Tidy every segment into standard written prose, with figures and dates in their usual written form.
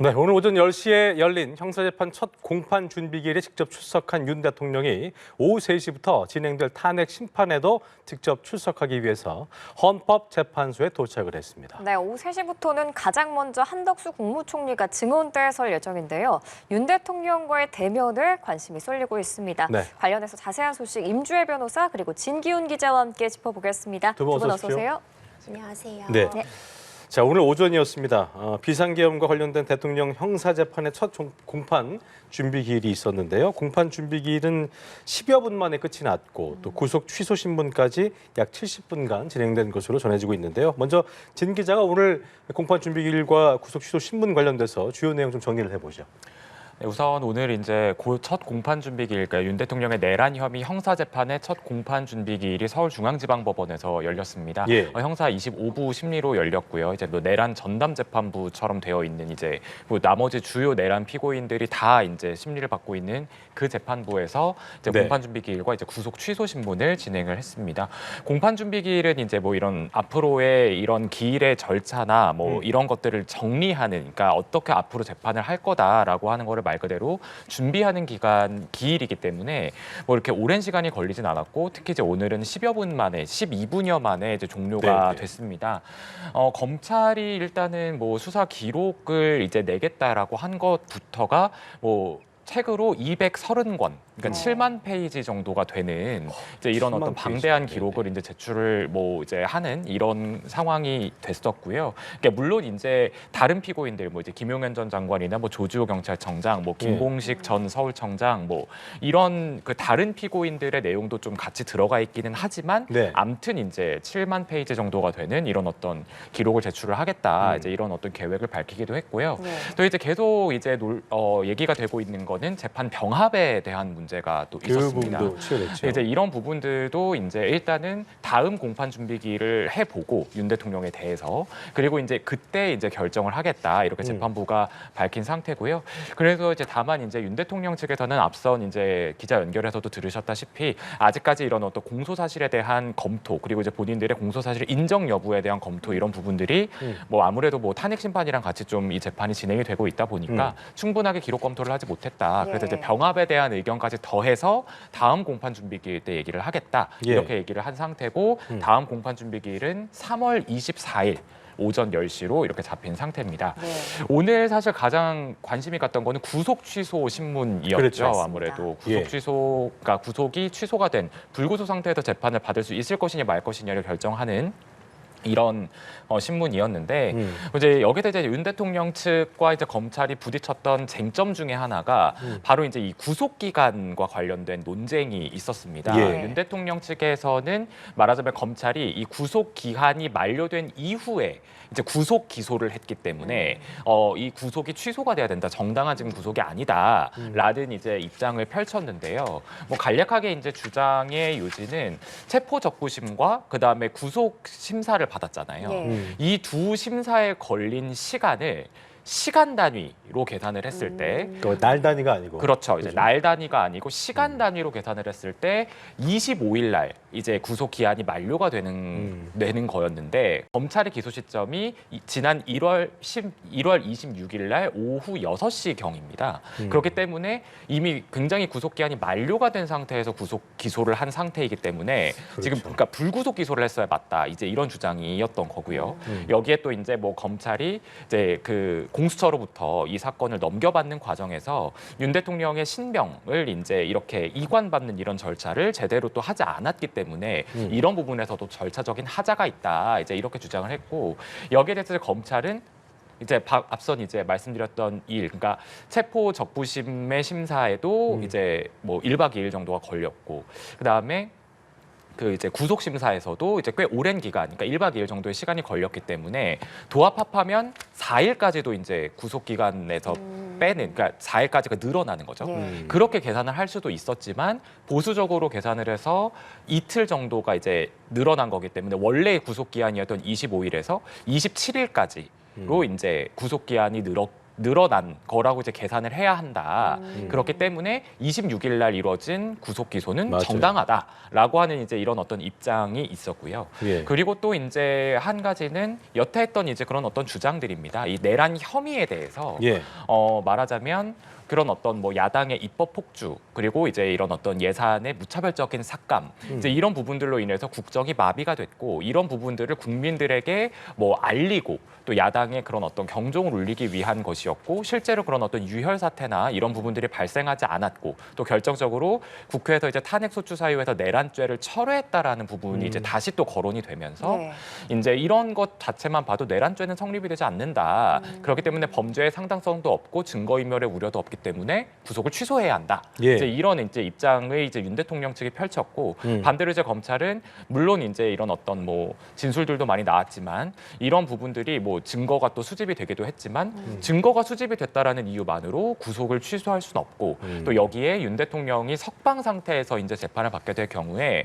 네, 오늘 오전 10시에 열린 형사재판 첫 공판 준비기일에 직접 출석한 윤 대통령이 오후 3시부터 진행될 탄핵 심판에도 직접 출석하기 위해서 헌법재판소에 도착을 했습니다. 네, 오후 3시부터는 가장 먼저 한덕수 국무총리가 증언대에 설 예정인데요. 윤 대통령과의 대면을 관심이 쏠리고 있습니다. 네. 관련해서 자세한 소식 임주혜 변호사 그리고 진기훈 기자와 함께 짚어보겠습니다. 두 분 어서 오세요. 안녕하세요. 네. 자, 오늘 오전이었습니다. 비상계엄과 관련된 대통령 형사재판의 첫 공판 준비기일이 있었는데요. 공판 준비기일은 10여 분 만에 끝이 났고 또 구속 취소 신문까지 약 70분간 진행된 것으로 전해지고 있는데요. 먼저 진 기자가 오늘 공판 준비기일과 구속 취소 신문 관련돼서 주요 내용 좀 정리를 해보죠. 네, 우선 오늘 이제 첫 공판 준비기일, 그러니까 윤 대통령의 내란 혐의 형사재판의 첫 공판 준비기일이 서울중앙지방법원에서 열렸습니다. 예. 형사 25부 심리로 열렸고요. 이제 뭐 내란 전담 재판부처럼 되어 있는 이제 뭐 나머지 주요 내란 피고인들이 다 이제 심리를 받고 있는 그 재판부에서 이제 네. 공판 준비기일과 이제 구속 취소 신문을 진행을 했습니다. 공판 준비기일은 이제 뭐 이런 앞으로의 이런 기일의 절차나 뭐 이런 것들을 정리하는, 그러니까 어떻게 앞으로 재판을 할 거다라고 하는 거를 말 그대로 준비하는 기일이기 때문에 뭐 이렇게 오랜 시간이 걸리진 않았고, 특히 이제 오늘은 10여 분 만에 12분여 만에 이제 종료가 네. 됐습니다. 검찰이 일단은 뭐 수사 기록을 이제 내겠다라고 한 것부터가 뭐 책으로 230권, 그러니까 7만 페이지 정도가 되는 이제 이런 7만 어떤 페이지. 방대한 기록을 이제 제출을 뭐 이제 하는 이런 상황이 됐었고요. 그러니까 물론 이제 다른 피고인들 뭐 이제 김용현 전 장관이나 뭐 조주호 경찰청장, 뭐 김봉식 전 서울청장, 뭐 이런 그 다른 피고인들의 내용도 좀 같이 들어가 있기는 하지만, 네. 암튼 이제 7만 페이지 정도가 되는 이런 어떤 기록을 제출을 하겠다, 이제 이런 어떤 계획을 밝히기도 했고요. 네. 또 이제 계속 이제 얘기가 되고 있는 거는 재판 병합에 대한 문제가 또 그 있었습니다. 부분도 치열했죠. 이제 이런 부분들도 이제 일단은 다음 공판 준비기일을 해보고 윤 대통령에 대해서, 그리고 이제 그때 이제 결정을 하겠다, 이렇게 재판부가 밝힌 상태고요. 그래서 이제 다만 이제 윤 대통령 측에서는 앞선 이제 기자 연결에서도 들으셨다시피 아직까지 이런 어떤 공소 사실에 대한 검토, 그리고 이제 본인들의 공소 사실 인정 여부에 대한 검토, 이런 부분들이 뭐 아무래도 뭐 탄핵 심판이랑 같이 좀 이 재판이 진행이 되고 있다 보니까 충분하게 기록 검토를 하지 못했다. 그래서 이제 병합에 대한 의견까지 더해서 다음 공판 준비기일 때 얘기를 하겠다, 이렇게 얘기를 한 상태고, 다음 공판 준비기일은 3월 24일 오전 10시로 이렇게 잡힌 상태입니다. 네. 오늘 사실 가장 관심이 갔던 거는 구속 취소 신문이었죠. 그렇죠. 아무래도 예. 그러니까 구속이 취소가 된 불구속 상태에서 재판을 받을 수 있을 것이냐 말 것이냐를 결정하는 이런 신문이었는데, 이제 여기서 이제 윤 대통령 측과 이제 검찰이 부딪혔던 쟁점 중에 하나가 바로 이제 이 구속 기간과 관련된 논쟁이 있었습니다. 예. 윤 대통령 측에서는 말하자면 검찰이 이 구속 기한이 만료된 이후에 이제 구속 기소를 했기 때문에 이 구속이 취소가 돼야 된다, 정당한 지금 구속이 아니다라는 이제 입장을 펼쳤는데요. 뭐 간략하게 이제 주장의 요지는 체포 적부심과 그 다음에 구속 심사를 받았잖아요. 예. 이 두 심사에 걸린 시간을 시간 단위로 계산을 했을 때, 날 단위가 아니고. 그렇죠. 이제 그죠? 날 단위가 아니고 시간 단위로 계산을 했을 때 25일 날 이제 구속 기한이 만료가 되는 거였는데, 검찰의 기소 시점이 지난 1월 26일 날 오후 6시 경입니다. 그렇기 때문에 이미 굉장히 구속 기한이 만료가 된 상태에서 구속 기소를 한 상태이기 때문에 지금 그러니까 불구속 기소를 했어야 맞다, 이제 이런 주장이었던 거고요. 여기에 또 이제 뭐 검찰이 이제 그 공수처로부터 이 사건을 넘겨받는 과정에서 윤 대통령의 신병을 이제 이렇게 이관받는 이런 절차를 제대로 또 하지 않았기 때문에 이런 부분에서도 절차적인 하자가 있다, 이제 이렇게 주장을 했고, 여기에 대해서 검찰은 이제 앞선 이제 말씀드렸던 일, 그러니까 체포 적부심의 심사에도 이제 뭐 1박 2일 정도가 걸렸고, 그다음에 그 이제 구속 심사에서도 이제 꽤 오랜 기간, 그러니까 1박 2일 정도의 시간이 걸렸기 때문에 도합합하면 4일까지도 이제 구속 기간에서 빼는, 그러니까 4일까지가 늘어나는 거죠. 그렇게 계산을 할 수도 있었지만 보수적으로 계산을 해서 이틀 정도가 이제 늘어난 거기 때문에 원래 구속 기한이었던 25일에서 27일까지로 이제 구속 기한이 늘어난 거라고 이제 계산을 해야 한다. 그렇기 때문에 26일 날 이루어진 구속 기소는 맞아요. 정당하다라고 하는 이제 이런 어떤 입장이 있었고요. 예. 그리고 또 이제 한 가지는 여태 했던 이제 그런 어떤 주장들입니다. 이 내란 혐의에 대해서 예. 말하자면 그런 어떤 뭐 야당의 입법 폭주 그리고 이제 이런 어떤 예산의 무차별적인 삭감 이제 이런 부분들로 인해서 국정이 마비가 됐고 이런 부분들을 국민들에게 뭐 알리고 또 야당의 그런 어떤 경종을 울리기 위한 것이었고 실제로 그런 어떤 유혈 사태나 이런 부분들이 발생하지 않았고 또 결정적으로 국회에서 이제 탄핵소추 사유에서 내란죄를 철회했다라는 부분이 이제 다시 또 거론이 되면서 네. 이제 이런 것 자체만 봐도 내란죄는 성립이 되지 않는다. 그렇기 때문에 범죄의 상당성도 없고 증거인멸의 우려도 없기 때문에 구속을 취소해야 한다. 예. 이제 이런 이제 입장을 이제 윤 대통령 측이 펼쳤고 반대로 이제 검찰은 물론 이제 이런 어떤 뭐 진술들도 많이 나왔지만 이런 부분들이 뭐 증거가 또 수집이 되기도 했지만 증거가 수집이 됐다라는 이유만으로 구속을 취소할 수는 없고 또 여기에 윤 대통령이 석방 상태에서 이제 재판을 받게 될 경우에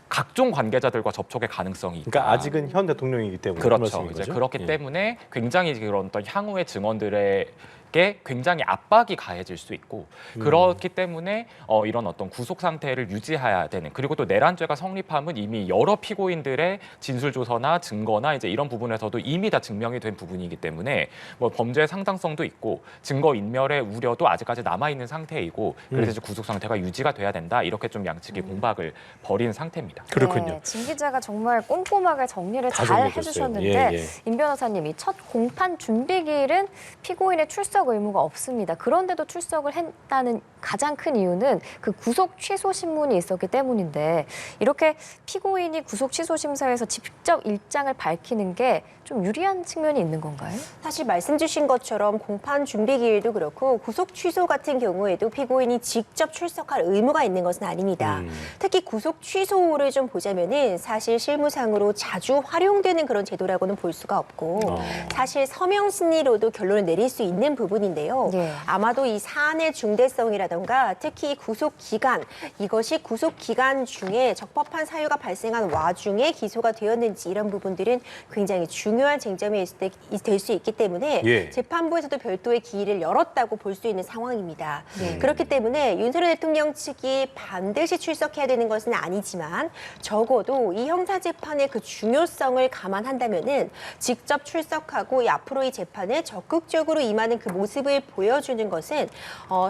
각종 관계자들과 접촉의 가능성이 있다. 그러니까 아직은 현 대통령이기 때문에 그 그렇죠. 말씀인 이제 거죠? 그렇기 예. 때문에 굉장히 그런 어떤 향후의 증언들에게 굉장히 압박이 가해질 수 있고 그렇기 때문에 이런 어떤 구속 상태를 유지해야 되는 그리고 또 내란죄가 성립함은 이미 여러 피고인들의 진술 조서나 증거나 이제 이런 부분에서도 이미 다 증명이 된 부분이기 때문에 뭐 범죄의 상당성도 있고 증거 인멸의 우려도 아직까지 남아 있는 상태이고 그래서 이제 구속 상태가 유지가 돼야 된다 이렇게 좀 양측이 공박을 벌인 상태입니다. 그렇군요. 네, 진 기자가 정말 꼼꼼하게 정리를 다 잘 정리해줬어요. 해주셨는데 예, 예. 임 변호사님이 첫 공판 준비기일은 피고인의 출석 의무가 없습니다. 그런데도 출석을 했다는 가장 큰 이유는 그 구속 취소 신문이 있었기 때문인데 이렇게 피고인이 구속 취소 심사에서 직접 입장을 밝히는 게 좀 유리한 측면이 있는 건가요? 사실 말씀 주신 것처럼 공판 준비 기일도 그렇고 구속 취소 같은 경우에도 피고인이 직접 출석할 의무가 있는 것은 아닙니다. 특히 구속 취소를 좀 보자면은 사실 실무상으로 자주 활용되는 그런 제도라고는 볼 수가 없고 사실 서명 심리로도 결론을 내릴 수 있는 부분인데요. 네. 아마도 이 사안의 중대성이라던가 특히 구속 기간 이것이 구속 기간 중에 적법한 사유가 발생한 와중에 기소가 되었는지 이런 부분들은 굉장히 중요한 쟁점이 될 수 있기 때문에 예. 재판부에서도 별도의 기일을 열었다고 볼 수 있는 상황입니다. 네. 그렇기 때문에 윤석열 대통령 측이 반드시 출석해야 되는 것은 아니지만 적어도 이 형사재판의 그 중요성을 감안한다면은 직접 출석하고 이 앞으로 이 재판에 적극적으로 임하는 그 모습을 보여주는 것은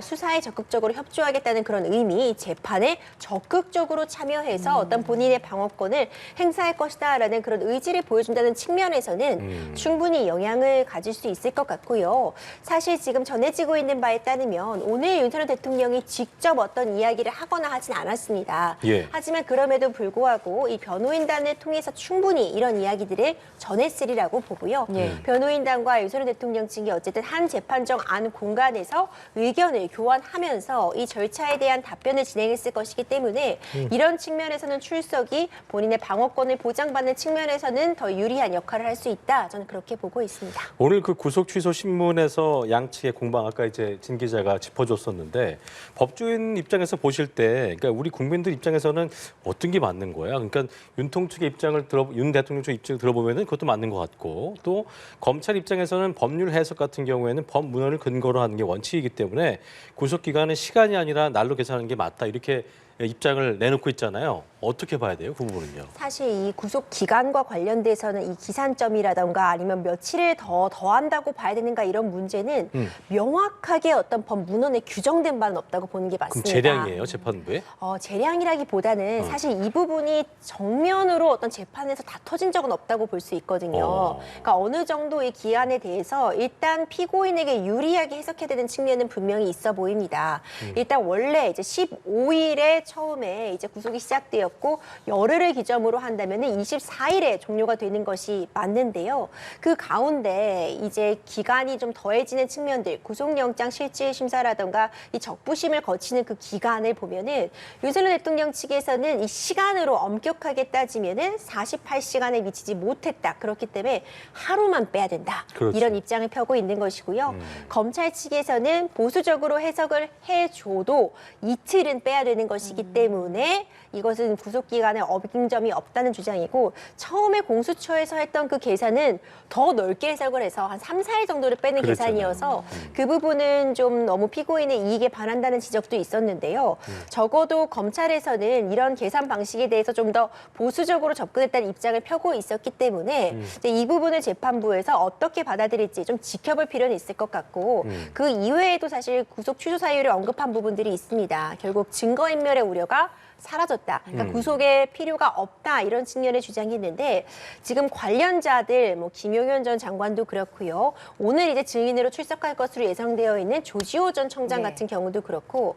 수사에 적극적으로 협조하겠다는 그런 의미, 재판에 적극적으로 참여해서 어떤 본인의 방어권을 행사할 것이다라는 그런 의지를 보여준다는 측면에서는 충분히 영향을 가질 수 있을 것 같고요. 사실 지금 전해지고 있는 바에 따르면 오늘 윤석열 대통령이 직접 어떤 이야기를 하거나 하진 않았습니다. 예. 하지만 그럼에도 불구하고 이 변호인단을 통해서 충분히 이런 이야기들을 전했으리라고 보고요. 예. 변호인단과 윤석열 대통령 측이 어쨌든 한 재판정 안 공간에서 의견을 교환하면서 이 절차에 대한 답변을 진행했을 것이기 때문에 이런 측면에서는 출석이 본인의 방어권을 보장받는 측면에서는 더 유리한 역할을 할 수 있다. 저는 그렇게 보고 있습니다. 오늘 그 구속 취소 신문에서 양측의 공방 아까 이제 진 기자가 짚어줬었는데 법조인 입장에서 보실 때 그러니까 우리 국민들 입장에서는 어떤 게 맞는 거야? 그러니까 윤통 측의 입장을 윤 대통령 측 입장을 들어보면은 그것도 맞는 것 같고 또 검찰 입장에서는 법률 해석 같은 경우에는 법문헌을 근거로 하는 게 원칙이기 때문에 구속 기간은 시간이 아니라 날로 계산하는 게 맞다 이렇게 입장을 내놓고 있잖아요. 어떻게 봐야 돼요, 그 부분은요? 사실 이 구속 기간과 관련돼서는 이 기산점이라던가 아니면 며칠을 더한다고 봐야 되는가 이런 문제는 명확하게 어떤 법 문헌에 규정된 바는 없다고 보는 게 그럼 맞습니다. 재량이에요, 재판부에? 재량이라기보다는 사실 이 부분이 정면으로 어떤 재판에서 다퉈진 적은 없다고 볼 수 있거든요. 그러니까 어느 정도 이 기한에 대해서 일단 피고인에게 유리하게 해석해야 되는 측면은 분명히 있어 보입니다. 일단 원래 이제 15일에 처음에 이제 구속이 시작되었고 열흘을 기점으로 한다면은 24일에 종료가 되는 것이 맞는데요. 그 가운데 이제 기간이 좀 더해지는 측면들, 구속영장 실질 심사라던가 이 적부심을 거치는 그 기간을 보면은 윤석열 대통령 측에서는 이 시간으로 엄격하게 따지면은 48시간에 미치지 못했다. 그렇기 때문에 하루만 빼야 된다. 그렇죠. 이런 입장을 펴고 있는 것이고요. 검찰 측에서는 보수적으로 해석을 해줘도 이틀은 빼야 되는 것이기 것이기 때문에 이것은 구속기간에 어빙점이 없다는 주장이고 처음에 공수처에서 했던 그 계산은 더 넓게 해석을 해서 한 3, 4일 정도를 빼는 그랬잖아요. 계산이어서 그 부분은 좀 너무 피고인의 이익에 반한다는 지적도 있었는데요. 적어도 검찰에서는 이런 계산 방식에 대해서 좀 더 보수적으로 접근했다는 입장을 펴고 있었기 때문에 이제 이 부분을 재판부에서 어떻게 받아들일지 좀 지켜볼 필요는 있을 것 같고 그 이외에도 사실 구속 취소 사유를 언급한 부분들이 있습니다. 결국 증거인멸의 우려가 사라졌다. 그러니까 구속의 필요가 없다. 이런 측면의 주장이 있는데 지금 관련자들 뭐 김용현 전 장관도 그렇고요. 오늘 이제 증인으로 출석할 것으로 예상되어 있는 조지호 전 청장 네. 같은 경우도 그렇고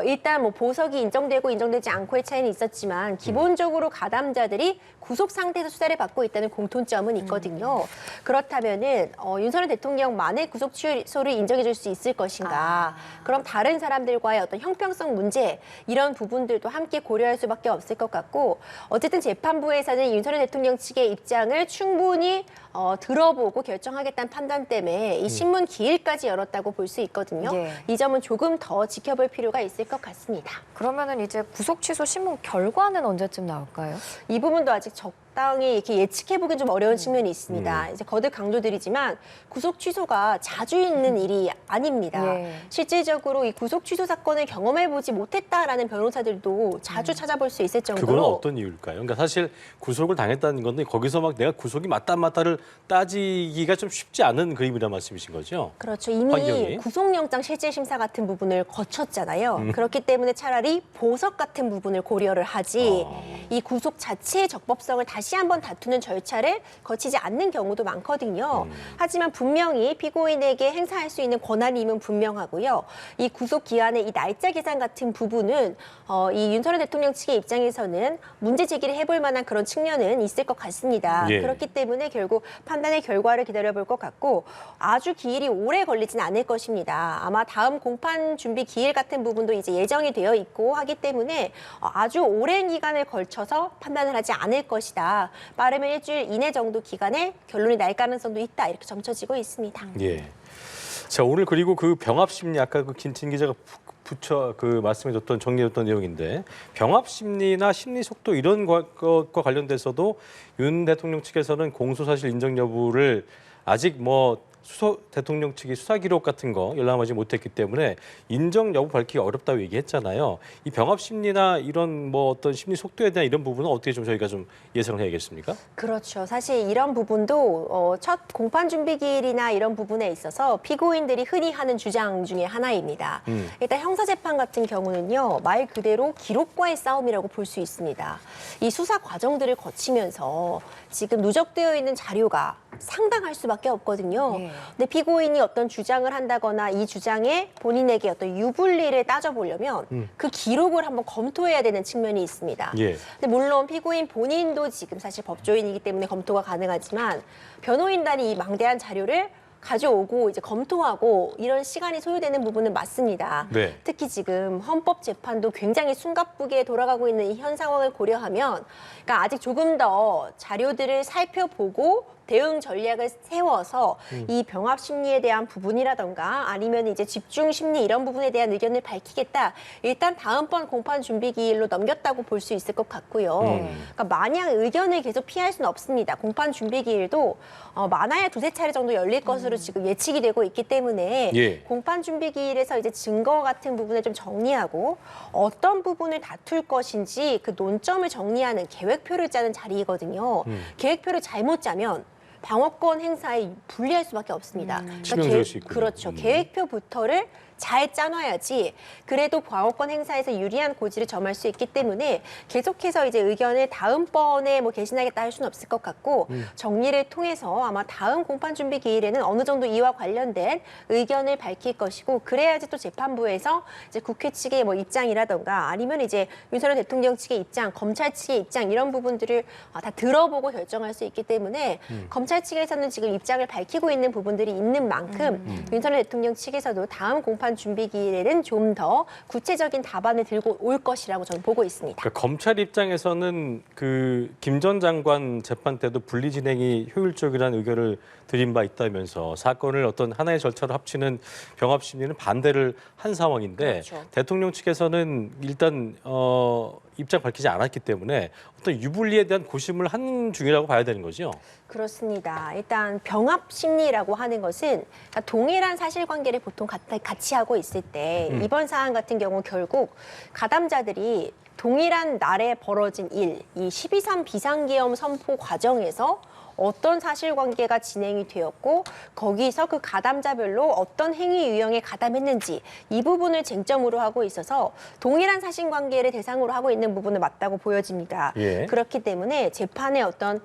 일단 뭐 보석이 인정되고 인정되지 않고의 차이는 있었지만 기본적으로 가담자들이 구속 상태에서 수사를 받고 있다는 공통점은 있거든요. 그렇다면은 윤석열 대통령만의 구속 취소를 인정해 줄 수 있을 것인가? 그럼 다른 사람들과의 어떤 형평성 문제 이런 부분들도 함께 고려할 수밖에 없을 것 같고 어쨌든 재판부에서는 윤석열 대통령 측의 입장을 충분히 들어보고 결정하겠다는 판단 때문에 이 신문 기일까지 열었다고 볼 수 있거든요. 예. 이 점은 조금 더 지켜볼 필요가 있을 것 같습니다. 그러면은 이제 구속 취소 신문 결과는 언제쯤 나올까요? 이 부분도 아직 적당히 이렇게 예측해보긴 좀 어려운 측면이 있습니다. 이제 거듭 강조드리지만 구속 취소가 자주 있는 일이 아닙니다. 예. 실질적으로 이 구속 취소 사건을 경험해보지 못했다라는 변호사들도 자주 찾아볼 수 있을 정도로 그건 어떤 이유일까요? 그러니까 사실 구속을 당했다는 건데 거기서 막 내가 구속이 맞다 안 맞다를 따지기가 좀 쉽지 않은 그림이란 말씀이신 거죠? 그렇죠. 이미 환경이? 구속영장 실질심사 같은 부분을 거쳤잖아요. 그렇기 때문에 차라리 보석 같은 부분을 고려를 하지 이 구속 자체의 적법성을 다시 한번 다투는 절차를 거치지 않는 경우도 많거든요. 하지만 분명히 피고인에게 행사할 수 있는 권한임은 분명하고요. 이 구속 기한의 이 날짜 계산 같은 부분은 이 윤석열 대통령 측의 입장에서는 문제 제기를 해볼 만한 그런 측면은 있을 것 같습니다. 예. 그렇기 때문에 결국 판단의 결과를 기다려볼 것 같고 아주 기일이 오래 걸리진 않을 것입니다. 아마 다음 공판 준비 기일 같은 부분도 이제 예정이 되어 있고 하기 때문에 아주 오랜 기간을 걸쳐서 판단을 하지 않을 것이다. 빠르면 일주일 이내 정도 기간에 결론이 날 가능성도 있다. 이렇게 점쳐지고 있습니다. 예. 자, 오늘 그리고 그 병합 심리 아까 그 김진 기자가 말씀해줬던 정리해줬던 내용인데 병합 심리나 심리 속도 이런 것과 관련돼서도 윤 대통령 측에서는 공소사실 인정 여부를 아직 대통령 측이 수사 기록 같은 거 열람하지 못했기 때문에 인정 여부 밝히기 어렵다고 얘기했잖아요. 이 병합 심리나 이런 어떤 심리 속도에 대한 이런 부분은 어떻게 좀 저희가 좀 예상을 해야겠습니까? 그렇죠. 사실 이런 부분도 첫 공판 준비 기일이나 이런 부분에 있어서 피고인들이 흔히 하는 주장 중에 하나입니다. 일단 형사재판 같은 경우는요. 말 그대로 기록과의 싸움이라고 볼 수 있습니다. 이 수사 과정들을 거치면서 지금 누적되어 있는 자료가 상당할 수밖에 없거든요. 예. 근데 피고인이 어떤 주장을 한다거나 이 주장에 본인에게 어떤 유불리를 따져보려면 그 기록을 한번 검토해야 되는 측면이 있습니다. 예. 근데 물론 피고인 본인도 지금 사실 법조인이기 때문에 검토가 가능하지만 변호인단이 이 망대한 자료를 가져오고 이제 검토하고 이런 시간이 소요되는 부분은 맞습니다. 네. 특히 지금 헌법재판도 굉장히 숨가쁘게 돌아가고 있는 이 현 상황을 고려하면 그러니까 아직 조금 더 자료들을 살펴보고 대응 전략을 세워서 이 병합 심리에 대한 부분이라던가 아니면 이제 집중 심리 이런 부분에 대한 의견을 밝히겠다. 일단 다음번 공판 준비 기일로 넘겼다고 볼 수 있을 것 같고요. 그러니까 마냥 의견을 계속 피할 수는 없습니다. 공판 준비 기일도 많아야 두세 차례 정도 열릴 것으로 지금 예측이 되고 있기 때문에 예. 공판 준비 기일에서 이제 증거 같은 부분을 좀 정리하고 어떤 부분을 다툴 것인지 그 논점을 정리하는 계획표를 짜는 자리이거든요. 계획표를 잘못 짜면 방어권 행사에 불리할 수밖에 없습니다. 치명적일 수 있군요. 그렇죠. 계획표부터를 잘 짜놔야지 그래도 방어권 행사에서 유리한 고지를 점할 수 있기 때문에 계속해서 이제 의견을 다음번에 개신하겠다 할 수는 없을 것 같고 정리를 통해서 아마 다음 공판 준비 기일에는 어느 정도 이와 관련된 의견을 밝힐 것이고 그래야지 또 재판부에서 이제 국회 측의 입장이라던가 아니면 이제 윤석열 대통령 측의 입장, 검찰 측의 입장 이런 부분들을 다 들어보고 결정할 수 있기 때문에 검찰 검찰 측에서는 지금 입장을 밝히고 있는 부분들이 있는 만큼 윤석열 대통령 측에서도 다음 공판 준비 기일에는 좀 더 구체적인 답안을 들고 올 것이라고 저는 보고 있습니다. 그러니까 검찰 입장에서는 그 김 전 장관 재판 때도 분리 진행이 효율적이라는 의견을 드린 바 있다면서 사건을 어떤 하나의 절차로 합치는 병합 심리는 반대를 한 상황인데 그렇죠. 대통령 측에서는 일단 입장 밝히지 않았기 때문에 어떤 유불리에 대한 고심을 한 중이라고 봐야 되는 거죠. 그렇습니다. 일단 병합 심리라고 하는 것은 그러니까 동일한 사실관계를 보통 같이 하고 있을 때 이번 사안 같은 경우 결국 가담자들이 동일한 날에 벌어진 일, 이 12.3 비상계엄 선포 과정에서 어떤 사실관계가 진행이 되었고 거기서 그 가담자별로 어떤 행위 유형에 가담했는지 이 부분을 쟁점으로 하고 있어서 동일한 사실관계를 대상으로 하고 있는 부분은 맞다고 보여집니다. 예. 그렇기 때문에 재판의 어떤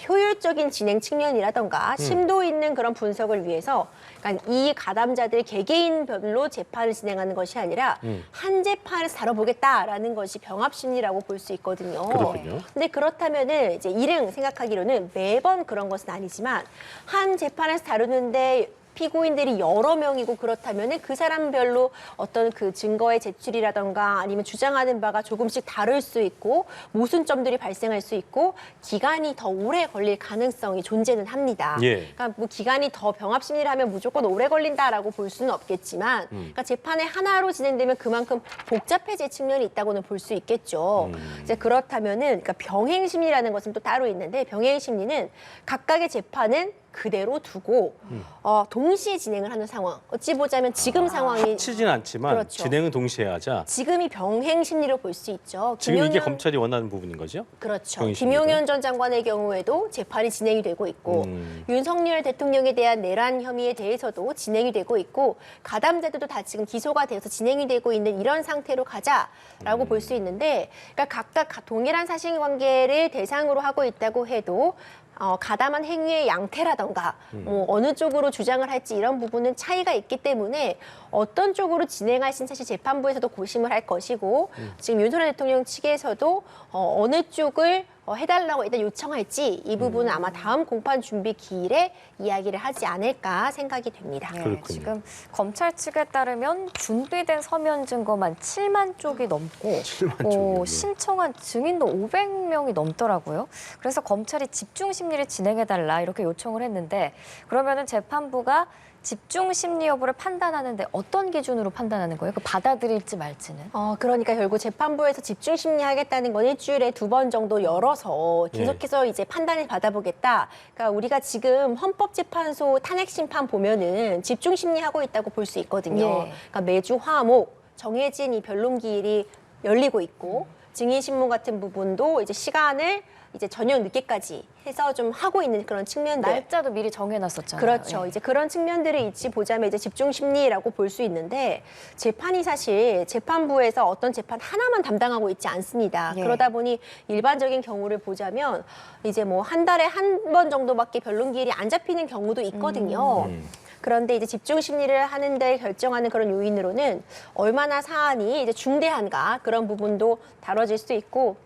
효율적인 진행 측면이라던가 심도 있는 그런 분석을 위해서 그러니까 이 가담자들 개개인별로 재판을 진행하는 것이 아니라 한 재판에서 다뤄보겠다라는 것이 병합 심리라고 볼 수 있거든요. 그렇군요. 근데 그렇다면은 이제 일행 생각하기로는 매번 그런 것은 아니지만 한 재판에서 다루는데 피고인들이 여러 명이고 그렇다면은 그 사람별로 어떤 그 증거의 제출이라던가 아니면 주장하는 바가 조금씩 다를 수 있고 모순점들이 발생할 수 있고 기간이 더 오래 걸릴 가능성이 존재는 합니다. 예. 그러니까 뭐 기간이 더 병합 심리를 하면 무조건 오래 걸린다라고 볼 수는 없겠지만 그러니까 재판이 하나로 진행되면 그만큼 복잡해질 측면이 있다고는 볼 수 있겠죠. 이제 그렇다면은 그러니까 병행 심리라는 것은 또 따로 있는데 병행 심리는 각각의 재판은 그대로 두고 동시에 진행을 하는 상황. 어찌 보자면 지금 상황이 치진 않지만 그렇죠. 진행은 동시에 하자. 지금이 병행 심리로 볼 수 있죠. 지금 이게 김용현- 검찰이 원하는 부분인 거죠? 그렇죠. 병행 심리가? 김용현 전 장관의 경우에도 재판이 진행이 되고 있고 윤석열 대통령에 대한 내란 혐의에 대해서도 진행이 되고 있고 가담자들도 다 지금 기소가 되어서 진행이 되고 있는 이런 상태로 가자라고 볼 수 있는데 그러니까 각각 동일한 사실관계를 대상으로 하고 있다고 해도 가담한 행위의 양태라던가 뭐 어느 쪽으로 주장을 할지 이런 부분은 차이가 있기 때문에 어떤 쪽으로 진행하신 사실 재판부에서도 고심을 할 것이고 지금 윤석열 대통령 측에서도 어느 쪽을 해달라고 일단 요청할지 이 부분은 아마 다음 공판 준비 기일에 이야기를 하지 않을까 생각이 됩니다. 네, 그렇군요. 지금 검찰 측에 따르면 준비된 서면 증거만 7만 쪽이 넘고 7만 쪽이요. 신청한 증인도 500명이 넘더라고요. 그래서 검찰이 집중 심리를 진행해달라 이렇게 요청을 했는데 그러면은 재판부가 집중 심리 여부를 판단하는데 어떤 기준으로 판단하는 거예요? 그 받아들일지 말지는? 그러니까 결국 재판부에서 집중 심리하겠다는 건 일주일에 2번 정도 열어서 계속해서 이제 판단을 받아보겠다. 그러니까 우리가 지금 헌법재판소 탄핵 심판 보면은 집중 심리하고 있다고 볼 수 있거든요. 예. 그러니까 매주 화목 정해진 이 변론 기일이 열리고 있고 증인 신문 같은 부분도 이제 시간을 이제 저녁 늦게까지 해서 좀 하고 있는 그런 측면들. 날짜도 미리 정해놨었잖아요. 그렇죠. 예. 이제 그런 측면들을 이치 보자면 이제 집중 심리라고 볼 수 있는데 재판이 사실 재판부에서 어떤 재판 하나만 담당하고 있지 않습니다. 예. 그러다 보니 일반적인 경우를 보자면 이제 뭐 한 달에 한 번 정도밖에 변론 기일이 안 잡히는 경우도 있거든요. 그런데 이제 집중 심리를 하는데 결정하는 그런 요인으로는 얼마나 사안이 이제 중대한가 그런 부분도 다뤄질 수 있고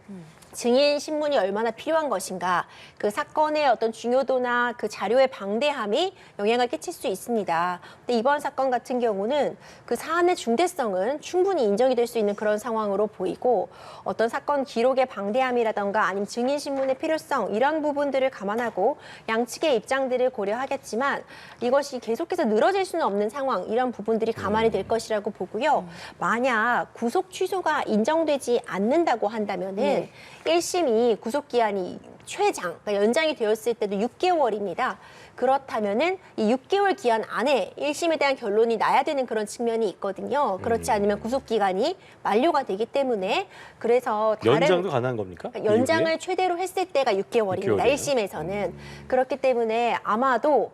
증인 신문이 얼마나 필요한 것인가 그 사건의 어떤 중요도나 그 자료의 방대함이 영향을 끼칠 수 있습니다. 근데 이번 사건 같은 경우는 그 사안의 중대성은 충분히 인정이 될 수 있는 그런 상황으로 보이고 어떤 사건 기록의 방대함이라던가 아니면 증인 신문의 필요성 이런 부분들을 감안하고 양측의 입장들을 고려하겠지만 이것이 계속해서 늘어질 수는 없는 상황 이런 부분들이 감안이 될 것이라고 보고요. 만약 구속 취소가 인정되지 않는다고 한다면은 1심이 구속기한이 최장, 그러니까 연장이 되었을 때도 6개월입니다. 그렇다면은 이 6개월 기한 안에 1심에 대한 결론이 나야 되는 그런 측면이 있거든요. 그렇지 않으면 구속기간이 만료가 되기 때문에 그래서 다른 연장도 가능한 겁니까? 그러니까 연장을 이후에? 최대로 했을 때가 6개월입니다. 6개월이에요? 1심에서는. 그렇기 때문에 아마도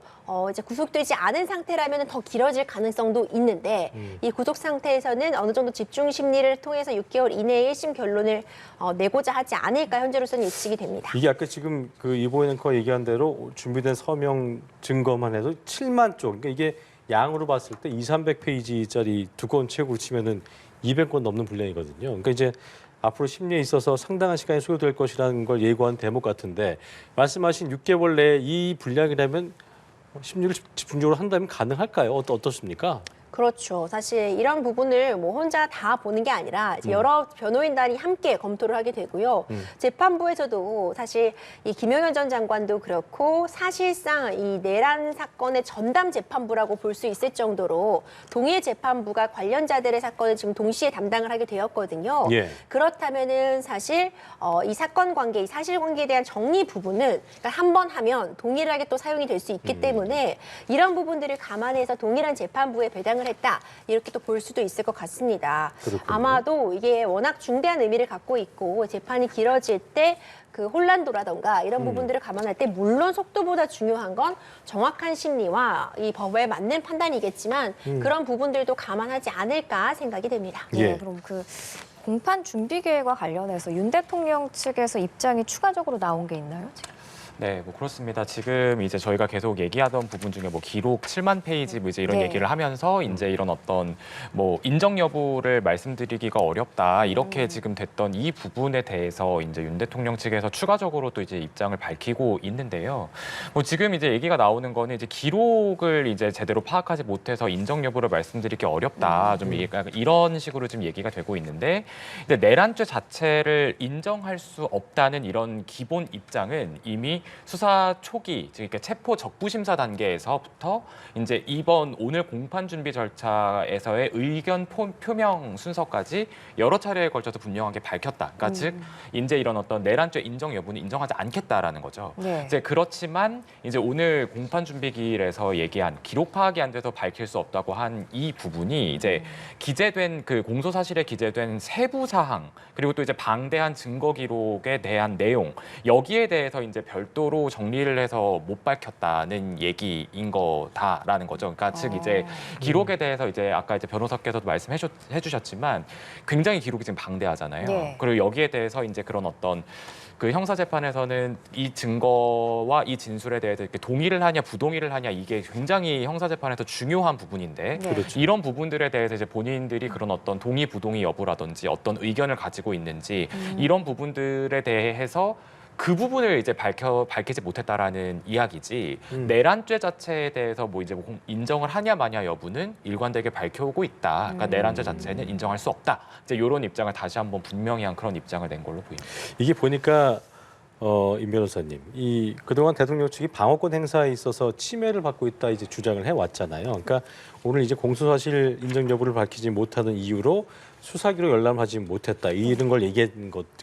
이제 구속되지 않은 상태라면 더 길어질 가능성도 있는데 이 구속 상태에서는 어느 정도 집중 심리를 통해서 6개월 이내에 1심 결론을 내고자 하지 않을까 현재로서는 예측이 됩니다. 이게 아까 지금 그 이보현 앵커 얘기한 대로 준비된 서명 증거만 해도 7만 쪽. 그러니까 이게 양으로 봤을 때 200~300페이지짜리 두꺼운 책으로 치면은 200권 넘는 분량이거든요. 그러니까 이제 앞으로 심리에 있어서 상당한 시간이 소요될 것이라는 걸 예고한 대목 같은데 말씀하신 6개월 내에 이 분량이라면 심리를 집중적으로 한다면 가능할까요? 어떻습니까? 그렇죠. 사실 이런 부분을 뭐 혼자 다 보는 게 아니라 이제 여러 변호인단이 함께 검토를 하게 되고요. 재판부에서도 사실 이 김용현 전 장관도 그렇고 사실상 이 내란 사건의 전담 재판부라고 볼 수 있을 정도로 동일 재판부가 관련자들의 사건을 지금 동시에 담당을 하게 되었거든요. 예. 그렇다면은 사실 이 사건 관계, 이 사실관계에 대한 정리 부분은 그러니까 한 번 하면 동일하게 또 사용이 될 수 있기 때문에 이런 부분들을 감안해서 동일한 재판부에 배당을 했다 이렇게 또 볼 수도 있을 것 같습니다. 그렇군요. 아마도 이게 워낙 중대한 의미를 갖고 있고 재판이 길어질 때 그 혼란도라던가 이런 부분들을 감안할 때 물론 속도보다 중요한 건 정확한 심리와 이 법에 맞는 판단이겠지만 그런 부분들도 감안하지 않을까 생각이 됩니다. 예. 네, 그럼 그 공판 준비 계획과 관련해서 윤 대통령 측에서 입장이 추가적으로 나온 게 있나요? 지금? 네, 뭐 그렇습니다. 지금 이제 저희가 계속 얘기하던 부분 중에 뭐 기록 7만 페이지 뭐 이제 이런 네. 얘기를 하면서 이제 이런 어떤 뭐 인정 여부를 말씀드리기가 어렵다 이렇게 지금 됐던 이 부분에 대해서 이제 윤 대통령 측에서 추가적으로 또 이제 입장을 밝히고 있는데요. 뭐 지금 이제 얘기가 나오는 거는 이제 기록을 이제 제대로 파악하지 못해서 인정 여부를 말씀드리기 어렵다 좀 이런 식으로 지금 얘기가 되고 있는데 근데 내란죄 자체를 인정할 수 없다는 이런 기본 입장은 이미 수사 초기, 즉 체포 적부심사 단계에서부터 이제 이번 오늘 공판 준비 절차에서의 의견 표명 순서까지 여러 차례에 걸쳐서 분명하게 밝혔다. 그러니까 즉 이제 이런 어떤 내란죄 인정 여부는 인정하지 않겠다라는 거죠. 네. 이제 그렇지만 이제 오늘 공판 준비 기일에서 얘기한 기록 파악이 안 돼서 밝힐 수 없다고 한 이 부분이 이제 기재된 그 공소 사실에 기재된 세부 사항 그리고 또 이제 방대한 증거 기록에 대한 내용 여기에 대해서 이제 별도로 정리를 해서 못 밝혔다는 얘기인 거다라는 거죠. 그러니까 즉 이제 기록에 대해서 이제 아까 이제 변호사께서도 말씀해 주셨지만 굉장히 기록이 지금 방대하잖아요. 네. 그리고 여기에 대해서 이제 그런 어떤 그 형사 재판에서는 이 증거와 이 진술에 대해서 이렇게 동의를 하냐 부동의를 하냐 이게 굉장히 형사 재판에서 중요한 부분인데 네. 그렇죠. 이런 부분들에 대해서 이제 본인들이 그런 어떤 동의 부동의 여부라든지 어떤 의견을 가지고 있는지 이런 부분들에 대해서 그 부분을 이제 밝히지 못했다라는 이야기지 내란죄 자체에 대해서 뭐 이제 인정을 하냐 마냐 여부는 일관되게 밝혀오고 있다. 그러니까 내란죄 자체는 인정할 수 없다. 이제 이런 입장을 다시 한번 분명히 한 그런 입장을 낸 걸로 보입니다. 이게 보니까 임 변호사님, 이 그동안 대통령 측이 방어권 행사에 있어서 침해를 받고 있다 이제 주장을 해 왔잖아요. 그러니까 오늘 이제 공소사실 인정 여부를 밝히지 못하는 이유로 수사기로 열람하지 못했다 이런 걸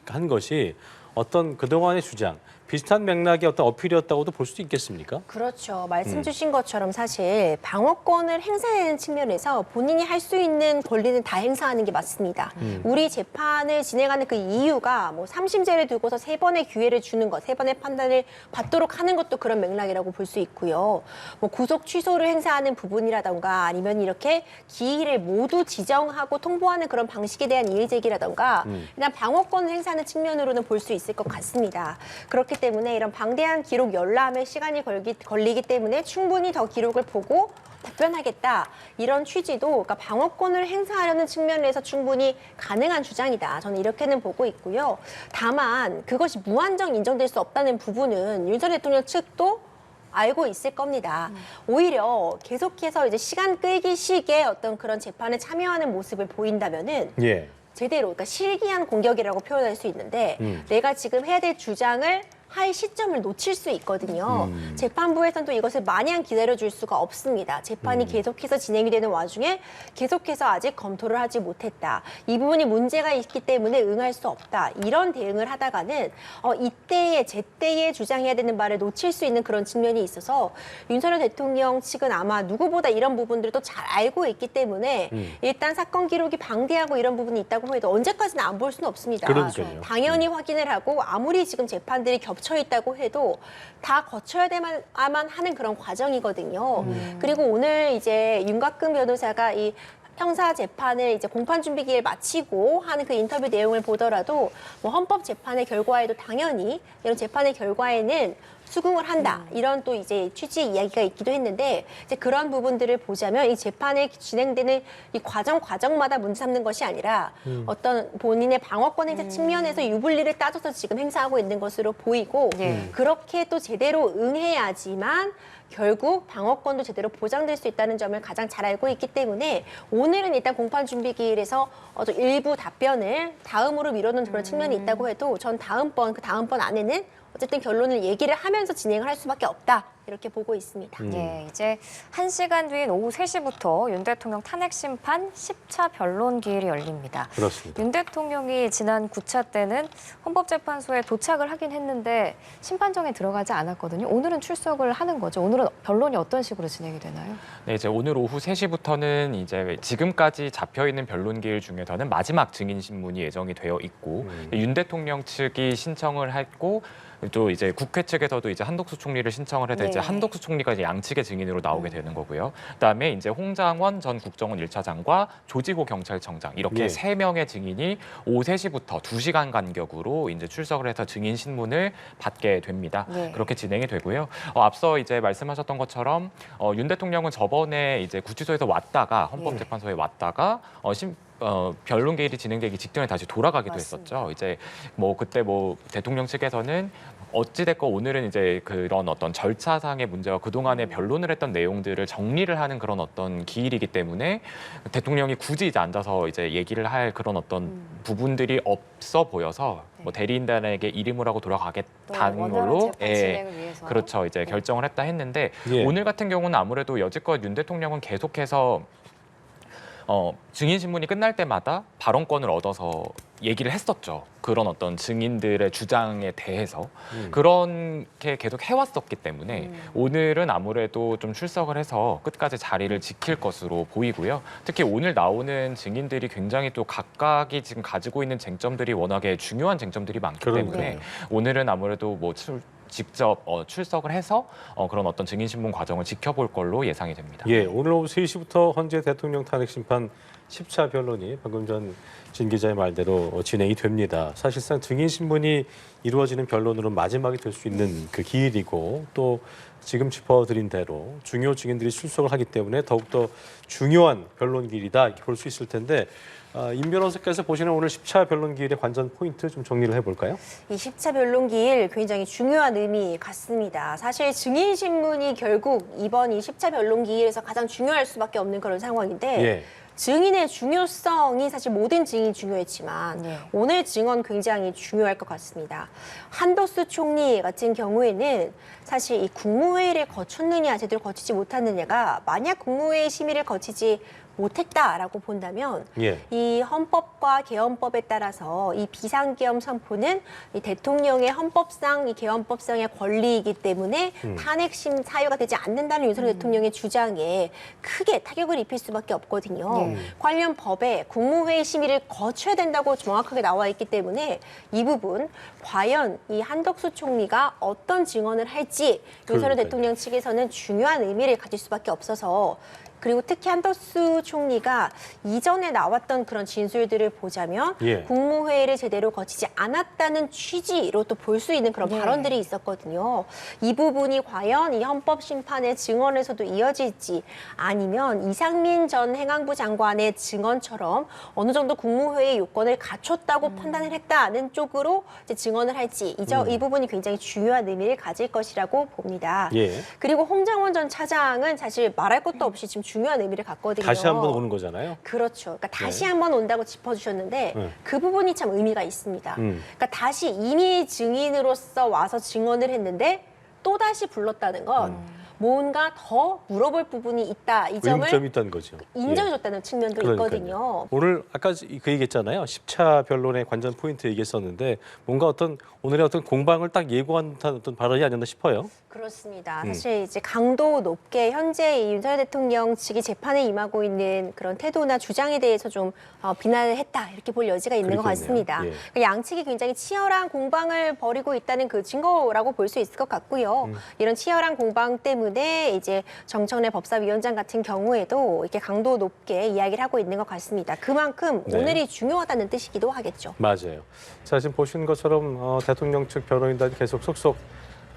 한 것이 어떤 그동안의 주장, 비슷한 맥락의 어떤 어필이었다고도 볼 수도 있겠습니까? 그렇죠. 말씀 주신 것처럼 사실 방어권을 행사하는 측면에서 본인이 할 수 있는 권리는 다 행사하는 게 맞습니다. 우리 재판을 진행하는 그 이유가 뭐 3심제를 두고서 3번의 기회를 주는 것, 3번의 판단을 받도록 하는 것도 그런 맥락이라고 볼 수 있고요. 뭐 구속 취소를 행사하는 부분이라던가 아니면 이렇게 기일을 모두 지정하고 통보하는 그런 방식에 대한 이의 제기라던가 일단 방어권을 행사하는 측면으로는 볼 수 있을 것 같습니다. 그렇기 때문에 이런 방대한 기록 열람에 시간이 걸리기 때문에 충분히 더 기록을 보고 답변하겠다 이런 취지도 그러니까 방어권을 행사하려는 측면에서 충분히 가능한 주장이다. 저는 이렇게는 보고 있고요. 다만 그것이 무한정 인정될 수 없다는 부분은 윤 전 대통령 측도 알고 있을 겁니다. 오히려 계속해서 이제 시간 끌기식의 어떤 그런 재판에 참여하는 모습을 보인다면은 예. 제대로 그러니까 실기한 공격이라고 표현할 수 있는데 내가 지금 해야 될 주장을 할 시점을 놓칠 수 있거든요. 재판부에서는 또 이것을 마냥 기다려줄 수가 없습니다. 재판이 계속해서 진행이 되는 와중에 계속해서 아직 검토를 하지 못했다. 이 부분이 문제가 있기 때문에 응할 수 없다. 이런 대응을 하다가는 이때에 제때에 주장해야 되는 말을 놓칠 수 있는 그런 측면이 있어서 윤석열 대통령 측은 아마 누구보다 이런 부분들도 잘 알고 있기 때문에 일단 사건 기록이 방대하고 이런 부분이 있다고 해도 언제까지는 안 볼 수는 없습니다. 그러니까요. 당연히 확인을 하고 아무리 지금 재판들이 겹쳐 있다고 해도 다 거쳐야 돼야만 하는 그런 과정이거든요. 그리고 오늘 이제 윤곽근 변호사가 이 형사 재판을 이제 공판 준비 기일 마치고 하는 그 인터뷰 내용을 보더라도 뭐 헌법 재판의 결과에도 당연히 이런 재판의 결과에는 수긍을 한다. 이런 또 이제 취지의 이야기가 있기도 했는데 이제 그런 부분들을 보자면 이 재판에 진행되는 이 과정마다 문제 삼는 것이 아니라 어떤 본인의 방어권 행사 측면에서 유불리를 따져서 지금 행사하고 있는 것으로 보이고 그렇게 또 제대로 응해야지만 결국 방어권도 제대로 보장될 수 있다는 점을 가장 잘 알고 있기 때문에 오늘은 일단 공판 준비기일에서 일부 답변을 다음으로 미뤄놓은 그런 측면이 있다고 해도 전 다음번 안에는 어쨌든 결론을 얘기를 하면서 진행을 할 수밖에 없다. 이렇게 보고 있습니다. 예, 이제 1시간 뒤인 오후 3시부터 윤 대통령 탄핵 심판 10차 변론 기일이 열립니다. 그렇습니다. 윤 대통령이 지난 9차 때는 헌법재판소에 도착을 하긴 했는데 심판정에 들어가지 않았거든요. 오늘은 출석을 하는 거죠. 오늘은 변론이 어떤 식으로 진행이 되나요? 네, 이제 오늘 오후 3시부터는 이제 지금까지 잡혀 있는 변론 기일 중에서는 마지막 증인 신문이 예정이 되어 있고 윤 대통령 측이 신청을 했고 또 이제 국회 측에서도 이제 한덕수 총리를 신청을 해서 이제 한덕수 총리가 이제 양측의 증인으로 나오게 되는 거고요. 그다음에 이제 홍장원 전 국정원 1차장과 조지호 경찰청장 이렇게 세 명의 증인이 오후 3시부터 2시간 간격으로 이제 출석을 해서 증인 신문을 받게 됩니다. 그렇게 진행이 되고요. 앞서 이제 말씀하셨던 것처럼 윤 대통령은 저번에 이제 구치소에서 왔다가 헌법재판소에 왔다가 변론 기일이 진행되기 직전에 다시 돌아가기도 했었죠. 이제 그때 대통령 측에서는 어찌됐건 오늘은 이제 그런 어떤 절차상의 문제와 그동안에 변론을 했던 내용들을 정리를 하는 그런 어떤 기일이기 때문에 대통령이 굳이 이제 앉아서 이제 얘기를 할 그런 어떤 부분들이 없어 보여서 대리인단에게 이름을 하고 돌아가겠다는 걸로 그렇죠. 이제 결정을 했다 했는데 오늘 같은 경우는 아무래도 여지껏 윤 대통령은 계속해서 증인 신문이 끝날 때마다 발언권을 얻어서 얘기를 했었죠. 그런 어떤 증인들의 주장에 대해서 그렇게 계속 해왔었기 때문에 오늘은 아무래도 좀 출석을 해서 끝까지 자리를 지킬 것으로 보이고요. 특히 오늘 나오는 증인들이 굉장히 또 각각이 지금 가지고 있는 쟁점들이 워낙에 중요한 쟁점들이 많기 때문에 오늘은 아무래도 직접 출석을 해서 그런 어떤 증인신문 과정을 지켜볼 걸로 예상이 됩니다. 예, 오늘 오후 3시부터 헌재 대통령 탄핵 심판 10차 변론이 방금 전 진 기자의 말대로 진행이 됩니다. 사실상 증인신문이 이루어지는 변론으로 마지막이 될 수 있는 그 기일이고 또 지금 짚어드린 대로 중요 증인들이 출석을 하기 때문에 더욱더 중요한 변론 기일이다 이렇게 볼 수 있을 텐데 임 변호사께서 보시는 오늘 10차 변론 기일의 관전 포인트 좀 정리를 해볼까요? 이 10차 변론 기일 굉장히 중요한 의미 같습니다. 사실 증인 신문이 결국 이번 이 10차 변론 기일에서 가장 중요할 수밖에 없는 그런 상황인데 증인의 중요성이 사실 모든 증인이 중요했지만 오늘 증언 굉장히 중요할 것 같습니다. 한덕수 총리 같은 경우에는 사실 이 국무회의를 거쳤느냐 제대로 거치지 못했느냐가 만약 국무회의 심의를 거치지 못했다라고 본다면 이 헌법과 개헌법에 따라서 이 비상계엄 선포는 이 대통령의 헌법상 이 개헌법상의 권리이기 때문에 탄핵심 사유가 되지 않는다는 윤석열 대통령의 주장에 크게 타격을 입힐 수밖에 없거든요. 관련 법에 국무회의 심의를 거쳐야 된다고 정확하게 나와 있기 때문에 이 부분 과연 이 한덕수 총리가 어떤 증언을 할지 윤석열 대통령 측에서는 중요한 의미를 가질 수밖에 없어서 그리고 특히 한덕수 총리가 이전에 나왔던 그런 진술들을 보자면 국무회의를 제대로 거치지 않았다는 취지로 또 볼 수 있는 그런 발언들이 있었거든요. 이 부분이 과연 이 헌법심판의 증언에서도 이어질지 아니면 이상민 전 행안부 장관의 증언처럼 어느 정도 국무회의 요건을 갖췄다고 판단을 했다는 쪽으로 이제 증언을 할지 이 부분이 굉장히 중요한 의미를 가질 것이라고 봅니다. 그리고 홍장원 전 차장은 사실 말할 것도 없이 지금 중요한 의미를 갖거든요. 다시 한번 오는 거잖아요. 그렇죠. 그러니까 다시 한번 온다고 짚어주셨는데 그 부분이 참 의미가 있습니다. 그러니까 다시 이미 증인으로서 와서 증언을 했는데 또다시 불렀다는 건 뭔가 더 물어볼 부분이 있다. 이 점을 의문점이 있다는 거죠. 인정해줬다는 측면도 있거든요. 오늘 아까 그 얘기했잖아요. 10차 변론의 관전 포인트 얘기했었는데 뭔가 오늘의 어떤 공방을 딱 예고한 듯한 어떤 발언이 아니었나 싶어요. 그렇습니다. 사실 이제 강도 높게 현재 이 윤석열 대통령 측이 재판에 임하고 있는 그런 태도나 주장에 대해서 좀 비난을 했다 이렇게 볼 여지가 있는 것 같습니다. 그러니까 양측이 굉장히 치열한 공방을 벌이고 있다는 그 증거라고 볼 수 있을 것 같고요. 이런 치열한 공방 때문에 이제 정청래 법사위원장 같은 경우에도 이렇게 강도 높게 이야기를 하고 있는 것 같습니다. 그만큼 오늘이 중요하다는 뜻이기도 하겠죠. 맞아요. 자, 지금 보시는 것처럼 대통령 측 변호인단이 계속 속속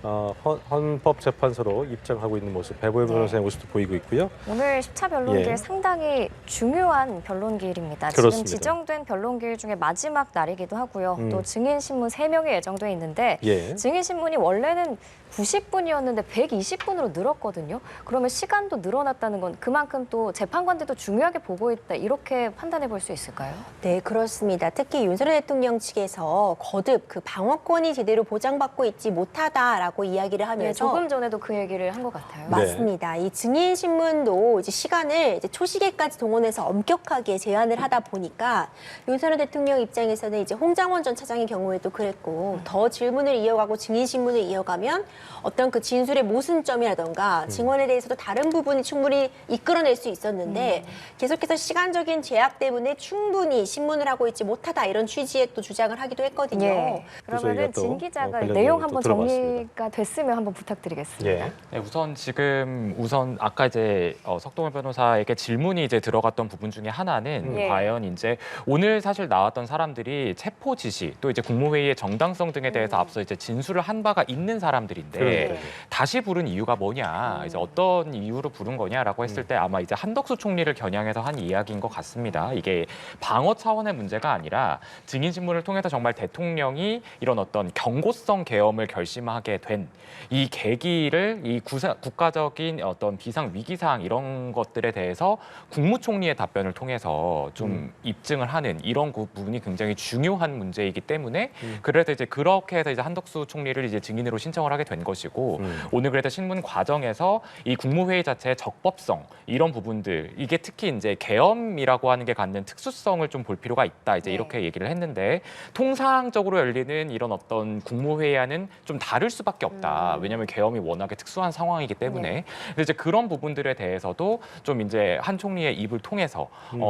헌법재판소로 입장하고 있는 모습, 배보영 변호사의 모습도 보이고 있고요. 오늘 10차 변론기일 예. 상당히 중요한 변론기일입니다. 그렇습니다. 지금 지정된 변론기일 중에 마지막 날이기도 하고요. 또 증인신문 3명이 예정돼 있는데 예. 증인신문이 원래는 90분이었는데 120분으로 늘었거든요. 그러면 시간도 늘어났다는 건 그만큼 또 재판관들도 중요하게 보고 있다. 이렇게 판단해 볼 수 있을까요? 네, 그렇습니다. 특히 윤석열 대통령 측에서 거듭 그 방어권이 제대로 보장받고 있지 못하다라고 이야기를 네, 하면서 조금 전에도 그 얘기를 한 것 같아요. 네. 맞습니다. 이 증인 신문도 이제 시간을 이제 초시계까지 동원해서 엄격하게 제한을 하다 보니까 윤석열 대통령 입장에서는 이제 홍장원 전 차장의 경우에도 그랬고 더 질문을 이어가고 증인 신문을 이어가면 어떤 그 진술의 모순점이라던가 증언에 대해서도 다른 부분이 충분히 이끌어낼 수 있었는데 계속해서 시간적인 제약 때문에 충분히 신문을 하고 있지 못하다 이런 취지의 또 주장을 하기도 했거든요. 예. 저희가 그러면은 또, 진 기자가 관련 내용 내용을 한번 또 들어봤습니다. 정리가 됐으면 한번 부탁드리겠습니다. 예. 네, 우선 아까 이제 석동현 변호사에게 질문이 이제 들어갔던 부분 중에 하나는 예. 과연 이제 오늘 사실 나왔던 사람들이 체포 지시 또 이제 국무회의의 정당성 등에 대해서 앞서 이제 진술을 한 바가 있는 사람들인데 그러니까요. 다시 부른 이유가 뭐냐, 이제 어떤 이유로 부른 거냐라고 했을 때 아마 이제 한덕수 총리를 겨냥해서 한 이야기인 것 같습니다. 이게 방어 차원의 문제가 아니라 증인 신문을 통해서 정말 대통령이 이런 어떤 경고성 계엄을 결심하게 된 이 계기를 이 국가적인 어떤 비상 위기 사항 이런 것들에 대해서 국무총리의 답변을 통해서 좀 입증을 하는 이런 부분이 굉장히 중요한 문제이기 때문에 그래서 이제 그렇게 해서 이제 한덕수 총리를 이제 증인으로 신청을 하게 된 것이고 오늘 그래서 신문 과정에서 이 국무회의 자체의 적법성 이런 부분들 이게 특히 이제 계엄이라고 하는 게 갖는 특수성을 좀 볼 필요가 있다 이제 네. 이렇게 얘기를 했는데 통상적으로 열리는 이런 어떤 국무회의와는 좀 다를 수밖에 없다. 왜냐하면 계엄이 워낙에 특수한 상황이기 때문에 그래서 이제 그런 부분들에 대해서도 좀 이제 한 총리의 입을 통해서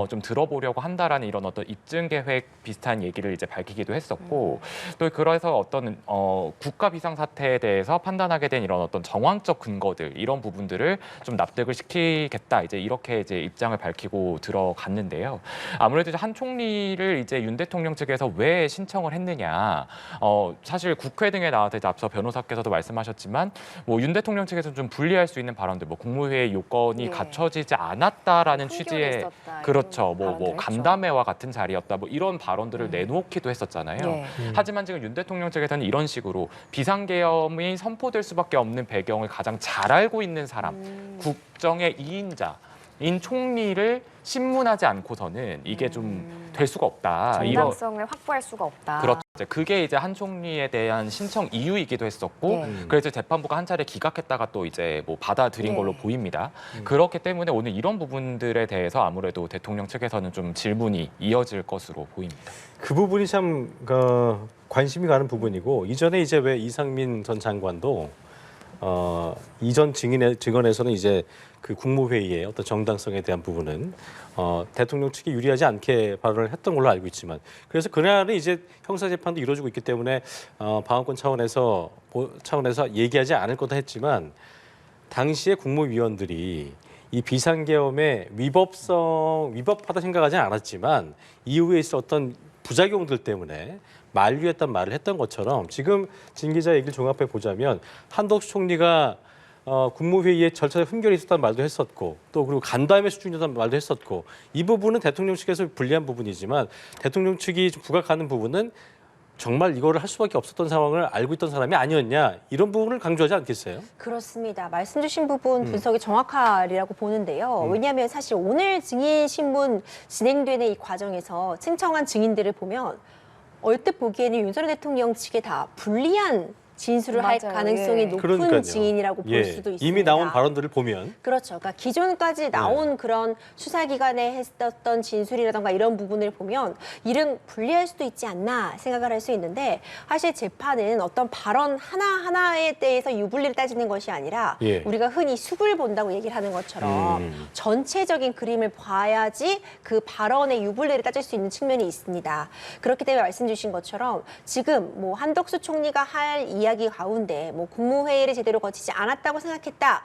좀 들어보려고 한다라는 이런 어떤 입증 계획 비슷한 얘기를 이제 밝히기도 했었고 또 그래서 어떤 국가 비상 사태에 대해서 판단하게 된 이런 어떤 정황적 근거들 이런 부분들을 좀 납득을 시키겠다 이제 이렇게 이제 입장을 밝히고 들어갔는데요. 아무래도 이제 한 총리를 이제 윤 대통령 측에서 왜 신청을 했느냐, 사실 국회 등에 나와서 이제 앞서 변호사께서도 말씀하셨지만 뭐 윤 대통령 측에서는 좀 불리할 수 있는 발언들, 뭐 국무회의 요건이 네. 갖춰지지 않았다라는 한결에 취지의 있었다, 그렇죠, 이런 뭐 발언들을 했죠. 간담회와 같은 자리였다, 뭐 이런 발언들을 내놓기도 했었잖아요. 예. 하지만 지금 윤 대통령 측에서는 이런 식으로 비상계엄이 선포될 수밖에 없는 배경을 가장 잘 알고 있는 사람, 국정의 2인자인 총리를 신문하지 않고서는 이게 좀 될 수가 없다. 정당성을 확보할 수가 없다. 그렇죠. 그게 이제 한 총리에 대한 신청 이유이기도 했었고, 네. 그래서 재판부가 한 차례 기각했다가 또 이제 뭐 받아들인 네. 걸로 보입니다. 그렇기 때문에 오늘 이런 부분들에 대해서 아무래도 대통령 측에서는 좀 질문이 이어질 것으로 보입니다. 그 부분이 참 관심이 가는 부분이고 이전에 이제 왜 이상민 전 장관도 이전 증언에서는 이제 그 국무회의의 어떤 정당성에 대한 부분은 대통령 측이 유리하지 않게 발언을 했던 걸로 알고 있지만 그래서 그날은 이제 형사재판도 이루어지고 있기 때문에 방어권 차원에서 얘기하지 않을 거다 했지만 당시에 국무위원들이 이 비상계엄의 위법하다 생각하지 않았지만 이후에 있었던 부작용들 때문에 만류했단 말을 했던 것처럼 지금 진 기자 얘기를 종합해 보자면 한덕수 총리가 국무회의에 절차에 흠결이 있었다는 말도 했었고 또 그리고 간담회 수준이었다는 말도 했었고 이 부분은 대통령 측에서 불리한 부분이지만 대통령 측이 좀 부각하는 부분은 정말 이거를 할 수밖에 없었던 상황을 알고 있던 사람이 아니었냐 이런 부분을 강조하지 않겠어요? 그렇습니다. 말씀 주신 부분 분석이 정확하리라고 보는데요. 왜냐하면 사실 오늘 증인 신문 진행되는 이 과정에서 신청한 증인들을 보면 얼뜻 보기에는 윤석열 대통령 측에 다 불리한 진술을 할 맞아요. 가능성이 예. 높은 그러니까요. 증인이라고 볼 수도 있습니다. 이미 나온 발언들을 보면 그렇죠. 그러니까 기존까지 나온 그런 수사기관에 했었던 진술이라던가 이런 부분을 보면 이른 불리할 수도 있지 않나 생각을 할 수 있는데 사실 재판은 어떤 발언 하나하나에 대해서 유불리를 따지는 것이 아니라 예. 우리가 흔히 숲을 본다고 얘기를 하는 것처럼 전체적인 그림을 봐야지 그 발언의 유불리를 따질 수 있는 측면이 있습니다. 그렇기 때문에 말씀 주신 것처럼 지금 뭐 한덕수 총리가 할 이야기 이야기 가운데 뭐 국무회의를 제대로 거치지 않았다고 생각했다.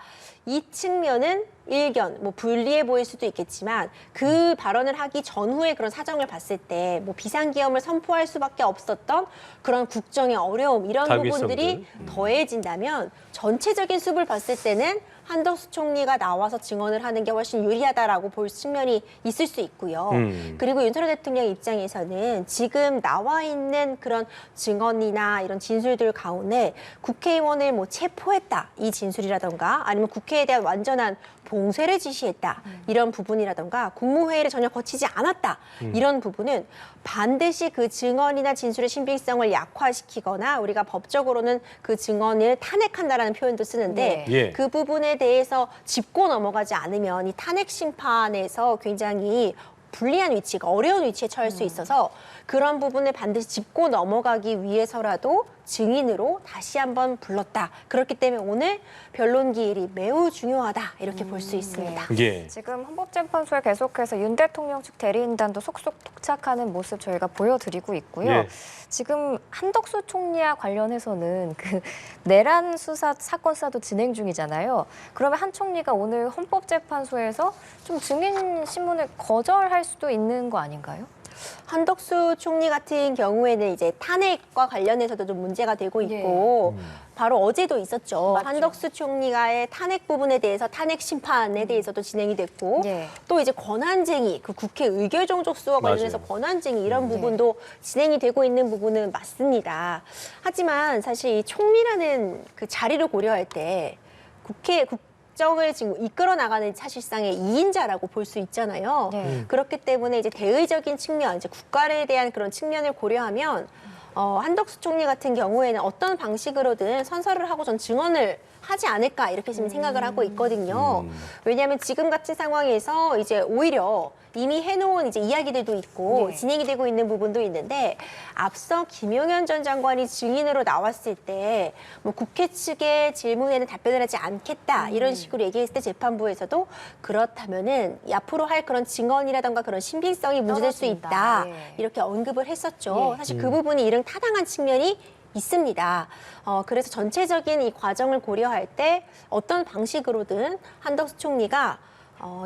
이 측면은 일견, 뭐 불리해 보일 수도 있겠지만 그 발언을 하기 전후에 그런 사정을 봤을 때 뭐 비상계엄을 선포할 수밖에 없었던 그런 국정의 어려움 이런 부분들이 더해진다면 전체적인 숲을 봤을 때는 한덕수 총리가 나와서 증언을 하는 게 훨씬 유리하다라고 볼 측면이 있을 수 있고요. 그리고 윤석열 대통령 입장에서는 지금 나와 있는 그런 증언이나 이런 진술들 가운데 국회의원을 뭐 체포했다 이 진술이라던가 아니면 국회에 대한 완전한 봉쇄를 지시했다 이런 부분이라던가 국무회의를 전혀 거치지 않았다 이런 부분은 반드시 그 증언이나 진술의 신빙성을 약화시키거나 우리가 법적으로는 그 증언을 탄핵한다라는 표현도 쓰는데 네. 그 부분에 대해서 짚고 넘어가지 않으면 이 탄핵 심판에서 굉장히 불리한 위치가 어려운 위치에 처할 수 있어서 그런 부분을 반드시 짚고 넘어가기 위해서라도 증인으로 다시 한번 불렀다. 그렇기 때문에 오늘 변론 기일이 매우 중요하다. 이렇게 볼 수 있습니다. 예. 지금 헌법재판소에 계속해서 윤 대통령 측 대리인단도 속속 도착하는 모습 저희가 보여드리고 있고요. 예. 지금 한덕수 총리와 관련해서는 그 내란 수사 사건 수사도 진행 중이잖아요. 그러면 한 총리가 오늘 헌법재판소에서 좀 증인 신문을 거절할 수도 있는 거 아닌가요? 한덕수 총리 같은 경우에는 이제 탄핵과 관련해서도 좀 문제가 되고 있고 바로 어제도 있었죠. 맞죠. 한덕수 총리가의 탄핵 부분에 대해서 탄핵 심판에 대해서도 진행이 됐고 예. 또 이제 권한쟁의 그 국회 의결종족수와 관련해서 맞아요. 권한쟁의 이런 부분도 진행이 되고 있는 부분은 맞습니다. 하지만 사실 이 총리라는 그 자리를 고려할 때 국정을 지금 이끌어 나가는 사실상의 2인자라고 볼 수 있잖아요. 네. 그렇기 때문에 이제 대의적인 측면, 이제 국가에 대한 그런 측면을 고려하면 한덕수 총리 같은 경우에는 어떤 방식으로든 선서를 하고 전 증언을 하지 않을까 이렇게 지금 생각을 하고 있거든요. 왜냐하면 지금 같은 상황에서 이제 오히려 이미 해놓은 이제 이야기들도 있고 네. 진행이 되고 있는 부분도 있는데 앞서 김용현 전 장관이 증인으로 나왔을 때 뭐 국회 측의 질문에는 답변을 하지 않겠다 이런 식으로 얘기했을 때 재판부에서도 그렇다면은 앞으로 할 그런 증언이라던가 그런 신빙성이 문제될 수 떨어진다. 있다 예. 이렇게 언급을 했었죠. 예. 사실 그 부분이 이런 타당한 측면이 있습니다. 그래서 전체적인 이 과정을 고려할 때 어떤 방식으로든 한덕수 총리가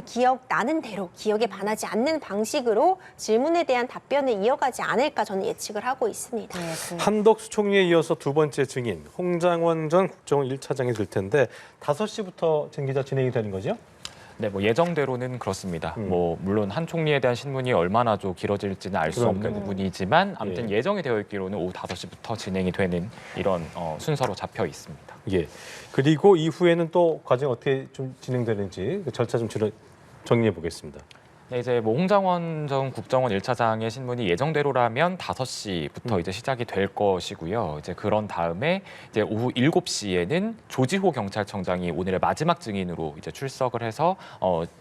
기억나는 대로 기억에 반하지 않는 방식으로 질문에 대한 답변을 이어가지 않을까 저는 예측을 하고 있습니다. 네, 한덕수 총리에 이어서 두 번째 증인 홍장원 전 국정원 1차장이 될 텐데 5시부터 정 기자 진행이 되는 거죠? 네, 뭐 예정대로는 그렇습니다. 뭐 물론 한 총리에 대한 신문이 얼마나 좀 길어질지는 알 수 없는 그러니까요. 부분이지만 아무튼 예정이 되어 있기로는 오후 5시부터 진행이 되는 이런 순서로 잡혀 있습니다. 예. 그리고 이후에는 또 과정이 어떻게 좀 진행되는지 그 절차 좀 정리해 보겠습니다. 네, 이제 뭐 홍장원 전 국정원 1차장의 신문이 예정대로라면 5시부터 이제 시작이 될 것이고요. 이제 그런 다음에 이제 오후 7시에는 조지호 경찰청장이 오늘의 마지막 증인으로 이제 출석을 해서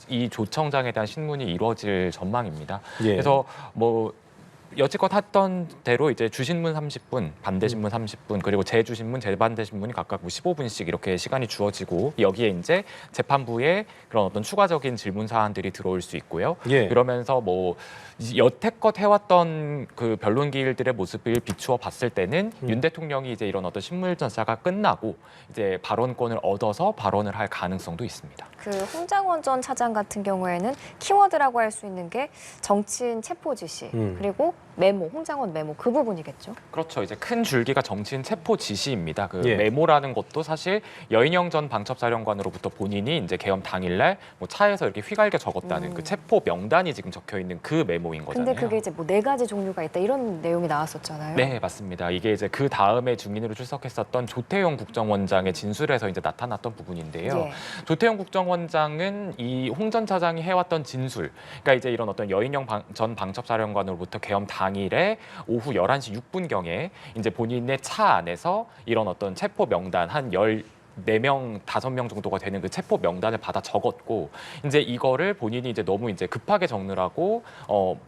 이 조 청장에 대한 신문이 이루어질 전망입니다. 예. 그래서 뭐 여지껏 했던 대로 이제 주신문 30분, 반대신문 30분, 그리고 재주신문, 재반대신문이 각각 뭐 15분씩 이렇게 시간이 주어지고 여기에 이제 재판부에 그런 어떤 추가적인 질문 사안들이 들어올 수 있고요. 예. 그러면서 뭐 여태껏 해왔던 그 변론 기일들의 모습을 비추어 봤을 때는 윤 대통령이 이제 이런 어떤 신문 전사가 끝나고 이제 발언권을 얻어서 발언을 할 가능성도 있습니다. 그 홍장원 전 차장 같은 경우에는 키워드라고 할 수 있는 게 정치인 체포 지시 그리고 메모, 홍장원 메모 그 부분이겠죠. 그렇죠. 이제 큰 줄기가 정치인 체포 지시입니다. 그 예. 메모라는 것도 사실 여인영 전 방첩사령관으로부터 본인이 이제 계엄 당일날 뭐 차에서 이렇게 휘갈겨 적었다는 그 체포 명단이 지금 적혀 있는 그 메모인 거잖아요. 근데 그게 이제 뭐 4가지 종류가 있다 이런 내용이 나왔었잖아요. 네, 맞습니다. 이게 이제 그 다음에 증인으로 출석했었던 조태용 국정원장의 진술에서 이제 나타났던 부분인데요. 예. 조태용 국정원장은 이 홍 전 차장이 해왔던 진술, 그러니까 이제 이런 어떤 여인영 전 방첩사령관으로부터 계엄 당일에 오후 11시 6분경에 이제 본인의 차 안에서 이런 어떤 체포 명단 한 4명, 5명 정도가 되는 그 체포 명단을 받아 적었고 이제 이거를 본인이 이제 너무 이제 급하게 적느라고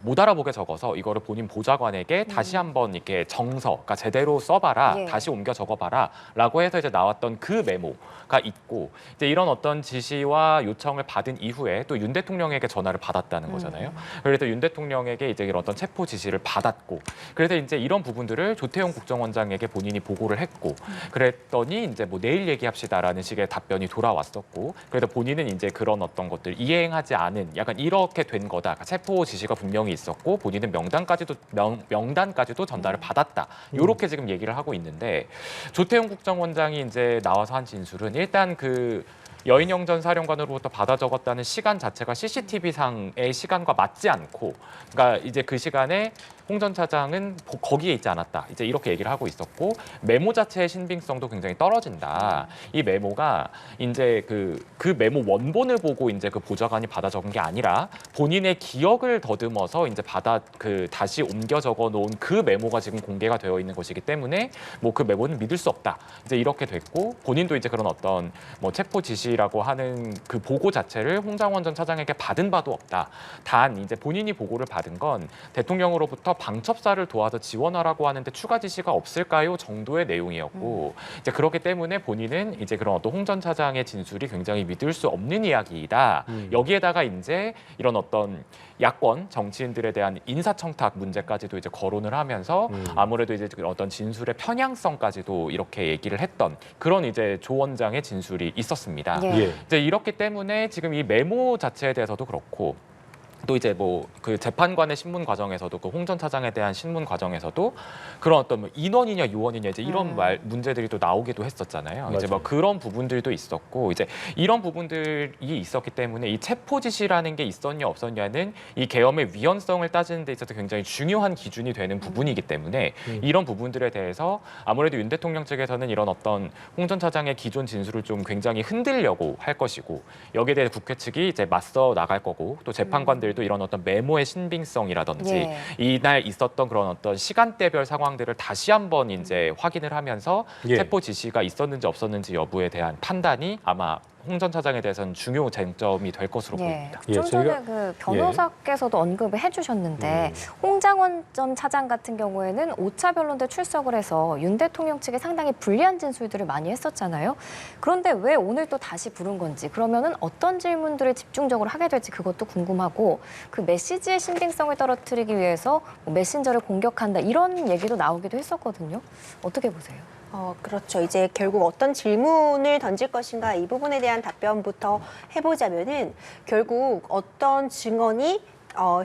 못 알아보게 적어서 이거를 본인 보좌관에게 다시 한번 이렇게 정서, 그러니까 제대로 써봐라, 예. 다시 옮겨 적어봐라라고 해서 이제 나왔던 그 메모가 있고 이제 이런 어떤 지시와 요청을 받은 이후에 또 윤 대통령에게 전화를 받았다는 거잖아요. 그래서 윤 대통령에게 이제 이런 어떤 체포 지시를 받았고 그래서 이제 이런 부분들을 조태용 국정원장에게 본인이 보고를 했고 그랬더니 이제 뭐 내일 얘기합시다라는 식의 답변이 돌아왔었고 그래서 본인은 이제 그런 어떤 것들 이행하지 않은 약간 이렇게 된 거다. 그러니까 체포 지시가 분명히 있었고 본인은 명단까지도 전달을 받았다. 이렇게 지금 얘기를 하고 있는데 조태용 국정원장이 이제 나와서 한 진술은 일단 그 여인영 전 사령관으로부터 받아 적었다는 시간 자체가 CCTV상의 시간과 맞지 않고, 그러니까 이제 그 시간에 홍 전 차장은 거기에 있지 않았다. 이제 이렇게 얘기를 하고 있었고 메모 자체의 신빙성도 굉장히 떨어진다. 이 메모가 이제 그 메모 원본을 보고 이제 그 보좌관이 받아 적은 게 아니라 본인의 기억을 더듬어서 이제 다시 옮겨 적어 놓은 그 메모가 지금 공개가 되어 있는 것이기 때문에 뭐 그 메모는 믿을 수 없다. 이제 이렇게 됐고 본인도 이제 그런 어떤 뭐 체포 지시라고 하는 그 보고 자체를 홍장원 전 차장에게 받은 바도 없다. 단 이제 본인이 보고를 받은 건 대통령으로부터 방첩사를 도와서 지원하라고 하는데 추가 지시가 없을까요? 정도의 내용이었고 이제 그렇기 때문에 본인은 이제 그런 어떤 홍 전 차장의 진술이 굉장히 믿을 수 없는 이야기이다. 여기에다가 이제 이런 어떤 야권 정치인들에 대한 인사청탁 문제까지도 이제 거론을 하면서 아무래도 이제 어떤 진술의 편향성까지도 이렇게 얘기를 했던 그런 이제 조 원장의 진술이 있었습니다. 예. 이제 이렇기 때문에 지금 이 메모 자체에 대해서도 그렇고 또 이제 뭐 그 재판관의 신문 과정에서도 그 홍 전 차장에 대한 신문 과정에서도 그런 어떤 뭐 인원이냐 요원이냐 이제 이런 문제들이 또 나오기도 했었잖아요. 맞아요. 이제 뭐 그런 부분들도 있었고 이제 이런 부분들이 있었기 때문에 이 체포 지시라는 게 있었냐 없었냐는 이 계엄의 위헌성을 따지는 데 있어서 굉장히 중요한 기준이 되는 부분이기 때문에 이런 부분들에 대해서 아무래도 윤 대통령 측에서는 이런 어떤 홍 전 차장의 기존 진술을 좀 굉장히 흔들려고 할 것이고 여기에 대해 국회 측이 이제 맞서 나갈 거고 또 재판관들도 이런 어떤 메모의 신빙성이라든지 예. 이날 있었던 그런 어떤 시간대별 상황들을 다시 한번 이제 확인을 하면서 예. 체포 지시가 있었는지 없었는지 여부에 대한 판단이 아마 홍 전 차장에 대해서는 중요 쟁점이 될 것으로 예. 보입니다. 예, 좀 전에 저희가- 그 변호사께서도 언급을 해주셨는데 홍장원 전 차장 같은 경우에는 5차 변론 때 출석을 해서 윤 대통령 측에 상당히 불리한 진술들을 많이 했었잖아요. 그런데 왜 오늘 또 다시 부른 건지 그러면은 어떤 질문들을 집중적으로 하게 될지 그것도 궁금하고 그 메시지의 신빙성을 떨어뜨리기 위해서 뭐 메신저를 공격한다 이런 얘기도 나오기도 했었거든요. 어떻게 보세요? 그렇죠. 이제 결국 어떤 질문을 던질 것인가 이 부분에 대한 답변부터 해보자면은 결국 어떤 증언이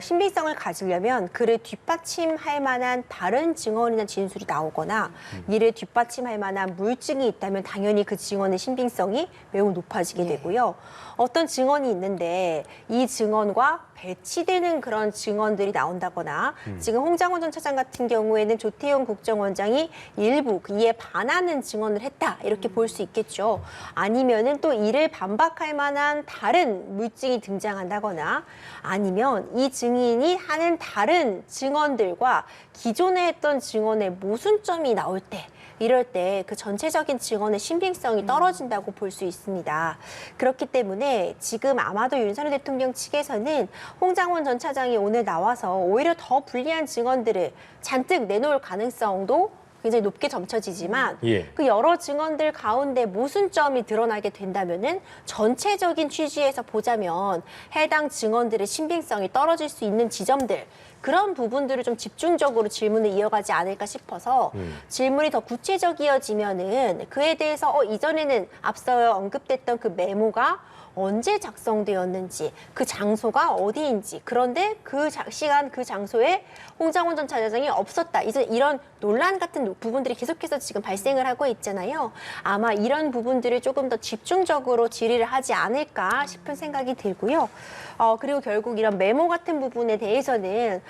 신빙성을 가지려면 그를 뒷받침할 만한 다른 증언이나 진술이 나오거나 이를 뒷받침할 만한 물증이 있다면 당연히 그 증언의 신빙성이 매우 높아지게 되고요. 어떤 증언이 있는데 이 증언과 배치되는 그런 증언들이 나온다거나 지금 홍장원 전 차장 같은 경우에는 조태용 국정원장이 일부 이에 반하는 증언을 했다 이렇게 볼 수 있겠죠. 아니면은 또 이를 반박할 만한 다른 물증이 등장한다거나 아니면 이 증인이 하는 다른 증언들과 기존에 했던 증언의 모순점이 나올 때 이럴 때 그 전체적인 증언의 신빙성이 떨어진다고 볼 수 있습니다. 그렇기 때문에 지금 아마도 윤석열 대통령 측에서는 홍장원 전 차장이 오늘 나와서 오히려 더 불리한 증언들을 잔뜩 내놓을 가능성도 굉장히 높게 점쳐지지만 예. 그 여러 증언들 가운데 모순점이 드러나게 된다면은 전체적인 취지에서 보자면 해당 증언들의 신빙성이 떨어질 수 있는 지점들 그런 부분들을 좀 집중적으로 질문을 이어가지 않을까 싶어서 질문이 더 구체적이어지면은 그에 대해서 이전에는 앞서 언급됐던 그 메모가 언제 작성되었는지 그 장소가 어디인지 그런데 그 시간 그 장소에 홍장원 전 차장이 없었다. 이제 이런 논란 같은 부분들이 계속해서 지금 발생을 하고 있잖아요. 아마 이런 부분들을 조금 더 집중적으로 질의를 하지 않을까 싶은 생각이 들고요. 그리고 결국 이런 메모 같은 부분에 대해서는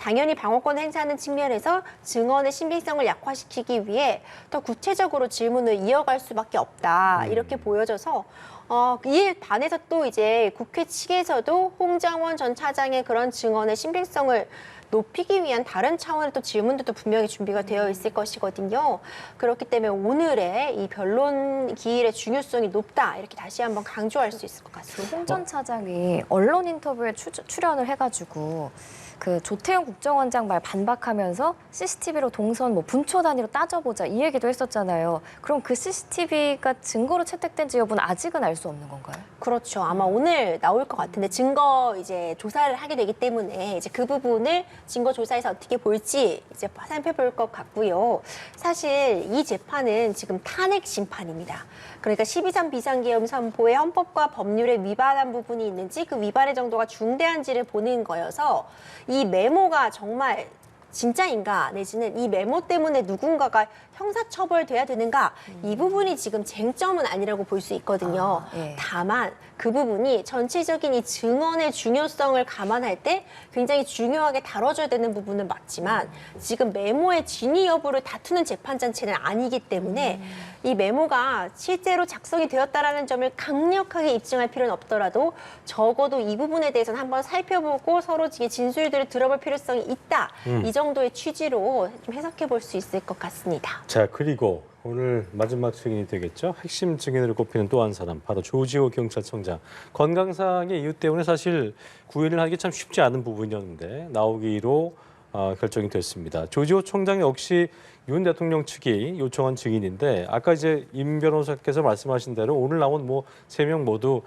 당연히 방어권을 행사하는 측면에서 증언의 신빙성을 약화시키기 위해 더 구체적으로 질문을 이어갈 수밖에 없다. 이렇게 보여져서 이에 반해서 또 이제 국회 측에서도 홍장원 전 차장의 그런 증언의 신빙성을 높이기 위한 다른 차원의 또 질문들도 분명히 준비가 되어 있을 것이거든요. 그렇기 때문에 오늘의 이 변론 기일의 중요성이 높다 이렇게 다시 한번 강조할 수 있을 것 같습니다. 홍 전 차장이 언론 인터뷰에 출연을 해가지고 그 조태용 국정원장 말 반박하면서 CCTV로 동선 뭐 분초 단위로 따져보자 이 얘기도 했었잖아요. 그럼 그 CCTV가 증거로 채택된지 여부는 아직은 알 수 없는 건가요? 그렇죠. 아마 오늘 나올 것 같은데 증거 이제 조사를 하게 되기 때문에 이제 그 부분을 증거 조사에서 어떻게 볼지 이제 살펴볼 것 같고요. 사실 이 재판은 지금 탄핵 심판입니다. 그러니까 12.3 비상계엄 선포의 헌법과 법률에 위반한 부분이 있는지 그 위반의 정도가 중대한지를 보는 거여서 이 메모가 정말 진짜인가 내지는 이 메모 때문에 누군가가 형사처벌돼야 되는가 이 부분이 지금 쟁점은 아니라고 볼 수 있거든요. 예. 다만 그 부분이 전체적인 이 증언의 중요성을 감안할 때 굉장히 중요하게 다뤄줘야 되는 부분은 맞지만 지금 메모의 진위 여부를 다투는 재판잔치는 아니기 때문에 이 메모가 실제로 작성이 되었다라는 점을 강력하게 입증할 필요는 없더라도 적어도 이 부분에 대해서는 한번 살펴보고 서로 진술들을 들어볼 필요성이 있다. 이 정도의 취지로 좀 해석해 볼 수 있을 것 같습니다. 자, 그리고 오늘 마지막 증인이 되겠죠. 핵심 증인으로 꼽히는 또 한 사람, 바로 조지호 경찰청장. 건강상의 이유 때문에 사실 구인을 하기 참 쉽지 않은 부분이었는데 나오기로 결정이 됐습니다. 조지호 청장 역시 윤 대통령 측이 요청한 증인인데 아까 이제 임 변호사께서 말씀하신 대로 오늘 나온 뭐 3명 모두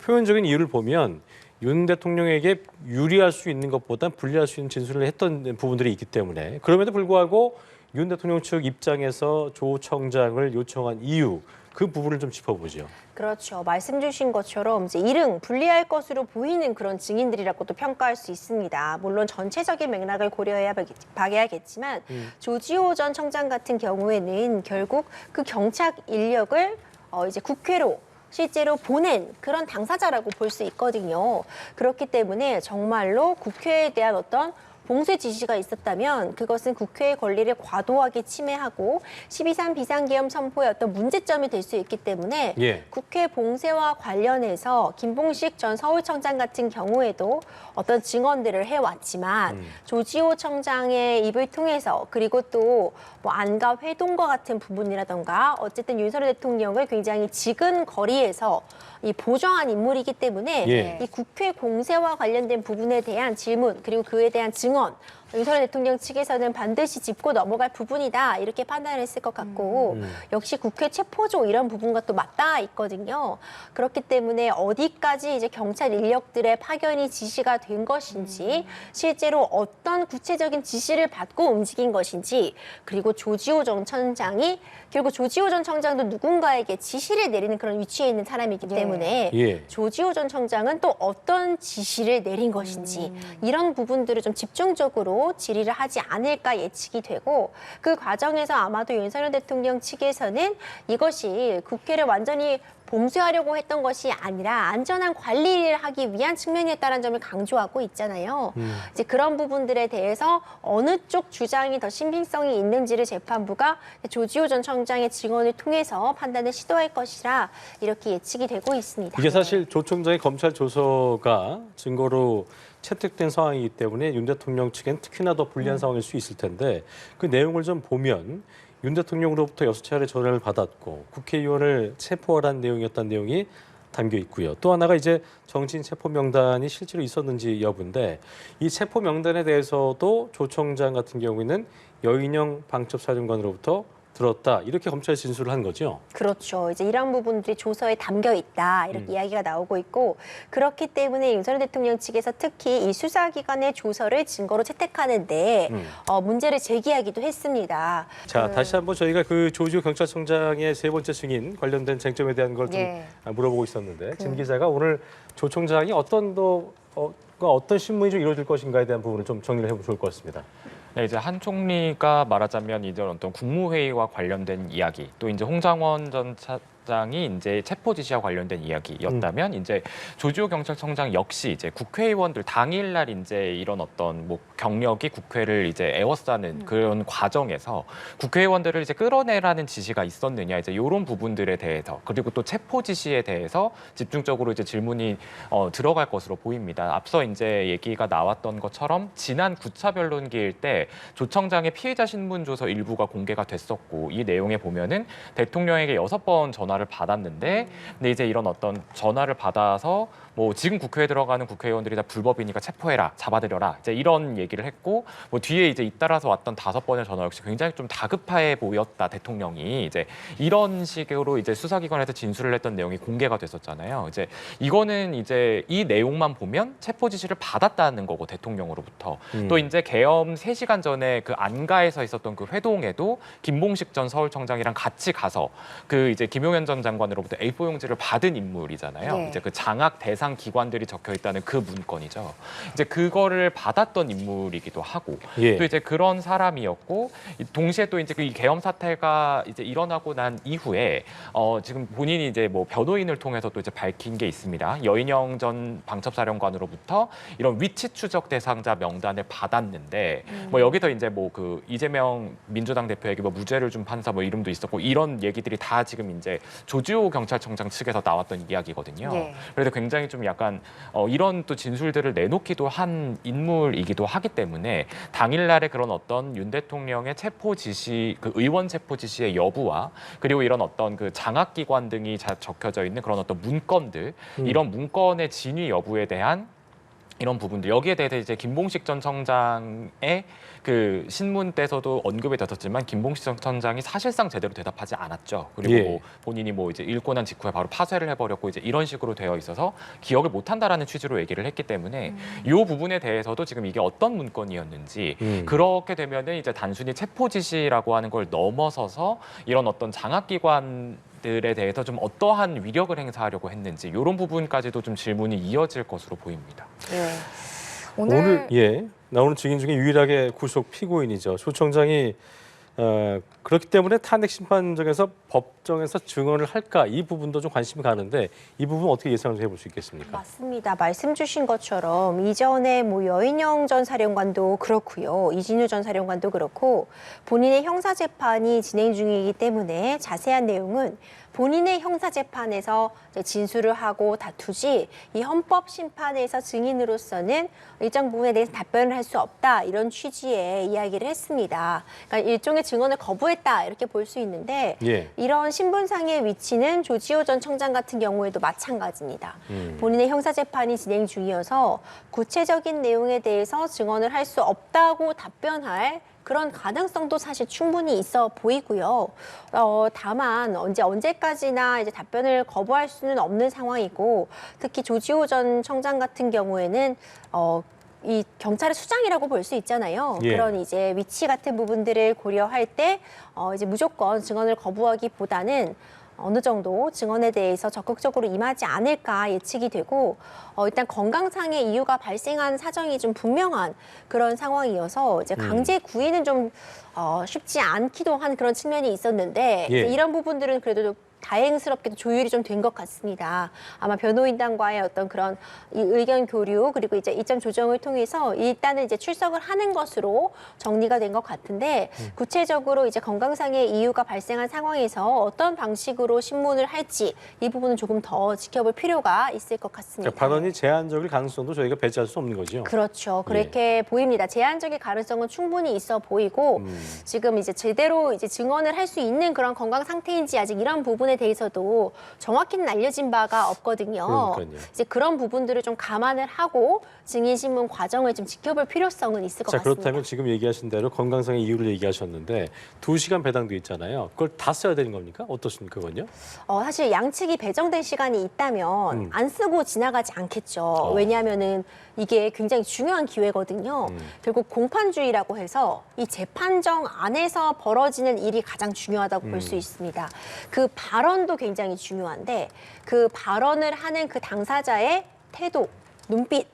표현적인 이유를 보면 윤 대통령에게 유리할 수 있는 것보다 불리할 수 있는 진술을 했던 부분들이 있기 때문에 그럼에도 불구하고 윤 대통령 측 입장에서 조 청장을 요청한 이유 그 부분을 좀 짚어보죠. 그렇죠. 말씀 주신 것처럼 이제 일흥 불리할 것으로 보이는 그런 증인들이라고도 평가할 수 있습니다. 물론 전체적인 맥락을 고려해야 봐야겠지만 조지호 전 청장 같은 경우에는 결국 그 경찰 인력을 이제 국회로 실제로 보낸 그런 당사자라고 볼 수 있거든요. 그렇기 때문에 정말로 국회에 대한 어떤 봉쇄 지시가 있었다면 그것은 국회의 권리를 과도하게 침해하고 12.3 비상계엄 선포의 어떤 문제점이 될 수 있기 때문에 예. 국회 봉쇄와 관련해서 김봉식 전 서울청장 같은 경우에도 어떤 증언들을 해왔지만 조지호 청장의 입을 통해서 그리고 또 뭐 안가 회동과 같은 부분이라던가 어쨌든 윤석열 대통령을 굉장히 지근 거리에서 이 보좌한 인물이기 때문에 예. 이 국회 공세와 관련된 부분에 대한 질문 그리고 그에 대한 증언 윤석열 대통령 측에서는 반드시 짚고 넘어갈 부분이다 이렇게 판단을 했을 것 같고 역시 국회 체포조 이런 부분과 또 맞닿아 있거든요. 그렇기 때문에 어디까지 이제 경찰 인력들의 파견이 지시가 된 것인지 실제로 어떤 구체적인 지시를 받고 움직인 것인지 그리고 조지호 전 청장이 결국 조지호 전 청장도 누군가에게 지시를 내리는 그런 위치에 있는 사람이기 때문에 예. 조지호 전 청장은 또 어떤 지시를 내린 것인지 이런 부분들을 좀 집중적으로 질의를 하지 않을까 예측이 되고 그 과정에서 아마도 윤석열 대통령 측에서는 이것이 국회를 완전히 봉쇄하려고 했던 것이 아니라 안전한 관리를 하기 위한 측면이었다는 점을 강조하고 있잖아요. 이제 그런 부분들에 대해서 어느 쪽 주장이 더 신빙성이 있는지를 재판부가 조지호 전 청장의 증언을 통해서 판단을 시도할 것이라 이렇게 예측이 되고 있습니다. 이게 사실 조 청장의 검찰 조서가 증거로 채택된 상황이기 때문에 윤 대통령 측엔 특히나 더 불리한 상황일 수 있을 텐데 그 내용을 좀 보면 윤 대통령으로부터 6차례 전화를 받았고 국회의원을 체포하라는 내용이었다는 내용이 담겨 있고요. 또 하나가 이제 정치인 체포 명단이 실제로 있었는지 여부인데 이 체포 명단에 대해서도 조 청장 같은 경우에는 여인영 방첩사령관으로부터 들었다 이렇게 검찰 진술을 한 거죠. 그렇죠. 이제 이런 부분들이 조서에 담겨 있다 이렇게 이야기가 나오고 있고 그렇기 때문에 윤석열 대통령 측에서 특히 이 수사기관의 조서를 증거로 채택하는데 문제를 제기하기도 했습니다. 자, 다시 한번 저희가 그 조지호 경찰청장의 3번째 증인 관련된 쟁점에 대한 걸 좀 예. 물어보고 있었는데 진 기자가 오늘 조 청장이 어떤 신문이 좀 이루어질 것인가에 대한 부분을 좀 정리를 해보면 좋을 것 같습니다. 네, 이제 한 총리가 말하자면 이제 어떤 국무회의와 관련된 이야기, 또 이제 홍장원 전 경찰청장이 이제 체포 지시와 관련된 이야기였다면 이제 조지호 경찰청장 역시 이제 국회의원들 당일날 이제 이런 어떤 뭐 경력이 국회를 이제 에워싸는 그런 과정에서 국회의원들을 이제 끌어내라는 지시가 있었느냐 이제 이런 부분들에 대해서 그리고 또 체포 지시에 대해서 집중적으로 이제 질문이 들어갈 것으로 보입니다. 앞서 이제 얘기가 나왔던 것처럼 지난 9차 변론기일 때 조청장의 피해자 신문조서 일부가 공개가 됐었고 이 내용에 보면은 대통령에게 6번 전화를 받았는데 근데 이제 이런 어떤 전화를 받아서 뭐 지금 국회에 들어가는 국회의원들이 다 불법이니까 체포해라, 잡아들여라 이제 이런 얘기를 했고 뭐 뒤에 이제 잇따라서 왔던 5번의 전화 역시 굉장히 좀 다급해 보였다 대통령이 이제 이런 식으로 이제 수사기관에서 진술을 했던 내용이 공개가 됐었잖아요. 이제 이거는 이제 이 내용만 보면 체포 지시를 받았다는 거고 대통령으로부터 또 이제 계엄 3시간 전에 그 안가에서 있었던 그 회동에도 김봉식 전 서울청장이랑 같이 가서 그 이제 김용현 전 장관으로부터 A4 용지를 받은 인물이잖아요. 네. 이제 그 장악 대상 기관들이 적혀 있다는 그 문건이죠. 이제 그거를 받았던 인물이기도 하고 예. 또 이제 그런 사람이었고 동시에 또 이제 이 계엄 사태가 이제 일어나고 난 이후에 지금 본인이 이제 뭐 변호인을 통해서 또 이제 밝힌 게 있습니다. 여인영 전 방첩사령관으로부터 이런 위치 추적 대상자 명단을 받았는데 뭐 여기서 이제 뭐 그 이재명 민주당 대표에게 뭐 무죄를 준 판사 뭐 이름도 있었고 이런 얘기들이 다 지금 이제 조지호 경찰청장 측에서 나왔던 이야기거든요. 예. 그래서 굉장히 좀 약간 이런 또 진술들을 내놓기도 한 인물이기도 하기 때문에 당일날에 그런 어떤 윤 대통령의 체포 지시, 그 의원 체포 지시의 여부와 그리고 이런 어떤 그 장악기관 등이 적혀져 있는 그런 어떤 문건들, 이런 문건의 진위 여부에 대한 이런 부분들 여기에 대해서 이제 김봉식 전 청장의 그 신문 때서도 언급이 됐었지만 김봉식 전 청장이 사실상 제대로 대답하지 않았죠. 그리고 예. 뭐 본인이 뭐 이제 읽고 난 직후에 바로 파쇄를 해버렸고 이제 이런 식으로 되어 있어서 기억을 못한다라는 취지로 얘기를 했기 때문에 이 부분에 대해서도 지금 이게 어떤 문건이었는지 그렇게 되면은 이제 단순히 체포 지시라고 하는 걸 넘어서서 이런 어떤 장악기관 들에 대해서 좀 어떠한 위력을 행사하려고 했는지 이런 부분까지도 좀 질문이 이어질 것으로 보입니다. 예. 오늘 예 나오는 증인 중에 유일하게 구속 피고인이죠. 조 청장이 그렇기 때문에 탄핵 심판정에서 법정에서 증언을 할까 이 부분도 좀 관심이 가는데 이 부분 어떻게 예상을 해볼 수 있겠습니까? 맞습니다. 말씀 주신 것처럼 이전에 뭐 여인영 전 사령관도 그렇고요. 이진우 전 사령관도 그렇고 본인의 형사 재판이 진행 중이기 때문에 자세한 내용은 본인의 형사 재판에서 진술을 하고 다투지 이 헌법 심판에서 증인으로서는 일정 부분에 대해서 답변을 할 수 없다 이런 취지의 이야기를 했습니다. 그러니까 일종의 증언을 거부했다 이렇게 볼 수 있는데 예. 이런 신분상의 위치는 조지호 전 청장 같은 경우에도 마찬가지입니다. 본인의 형사 재판이 진행 중이어서 구체적인 내용에 대해서 증언을 할 수 없다고 답변할 그런 가능성도 사실 충분히 있어 보이고요. 다만 언제까지나 이제 답변을 거부할 수는 없는 상황이고 특히 조지호 전 청장 같은 경우에는 이 경찰의 수장이라고 볼 수 있잖아요. 예. 그런 이제 위치 같은 부분들을 고려할 때 이제 무조건 증언을 거부하기보다는 어느 정도 증언에 대해서 적극적으로 임하지 않을까 예측이 되고 일단 건강상의 이유가 발생한 사정이 좀 분명한 그런 상황이어서 이제 강제 구인은 좀 쉽지 않기도 한 그런 측면이 있었는데 예. 이런 부분들은 그래도 다행스럽게도 조율이 좀 된 것 같습니다. 아마 변호인단과의 어떤 그런 의견 교류 그리고 이제 이점 조정을 통해서 일단은 이제 출석을 하는 것으로 정리가 된 것 같은데 구체적으로 이제 건강상의 이유가 발생한 상황에서 어떤 방식으로 신문을 할지 이 부분은 조금 더 지켜볼 필요가 있을 것 같습니다. 그러니까 발언이 제한적일 가능성도 저희가 배제할 수 없는 거죠. 그렇죠. 그렇게 보입니다. 제한적인 가능성은 충분히 있어 보이고 지금 이제 제대로 이제 증언을 할 수 있는 그런 건강 상태인지 아직 이런 부분에 대해서도 정확히는 알려진 바가 없거든요. 그러니까요. 이제 그런 부분들을 좀 감안을 하고 증인 신문 과정을 좀 지켜볼 필요성은 있을 것 자, 같습니다. 그렇다면 지금 얘기하신 대로 건강상의 이유를 얘기하셨는데 2시간 배당도 있잖아요. 그걸 다 써야 되는 겁니까? 어떻습니까, 그건요? 사실 양측이 배정된 시간이 있다면 안 쓰고 지나가지 않겠죠. 왜냐하면은 이게 굉장히 중요한 기회거든요. 결국 공판주의라고 해서 이 재판정 안에서 벌어지는 일이 가장 중요하다고 볼 수 있습니다. 그 발언도 굉장히 중요한데 그 발언을 하는 그 당사자의 태도, 눈빛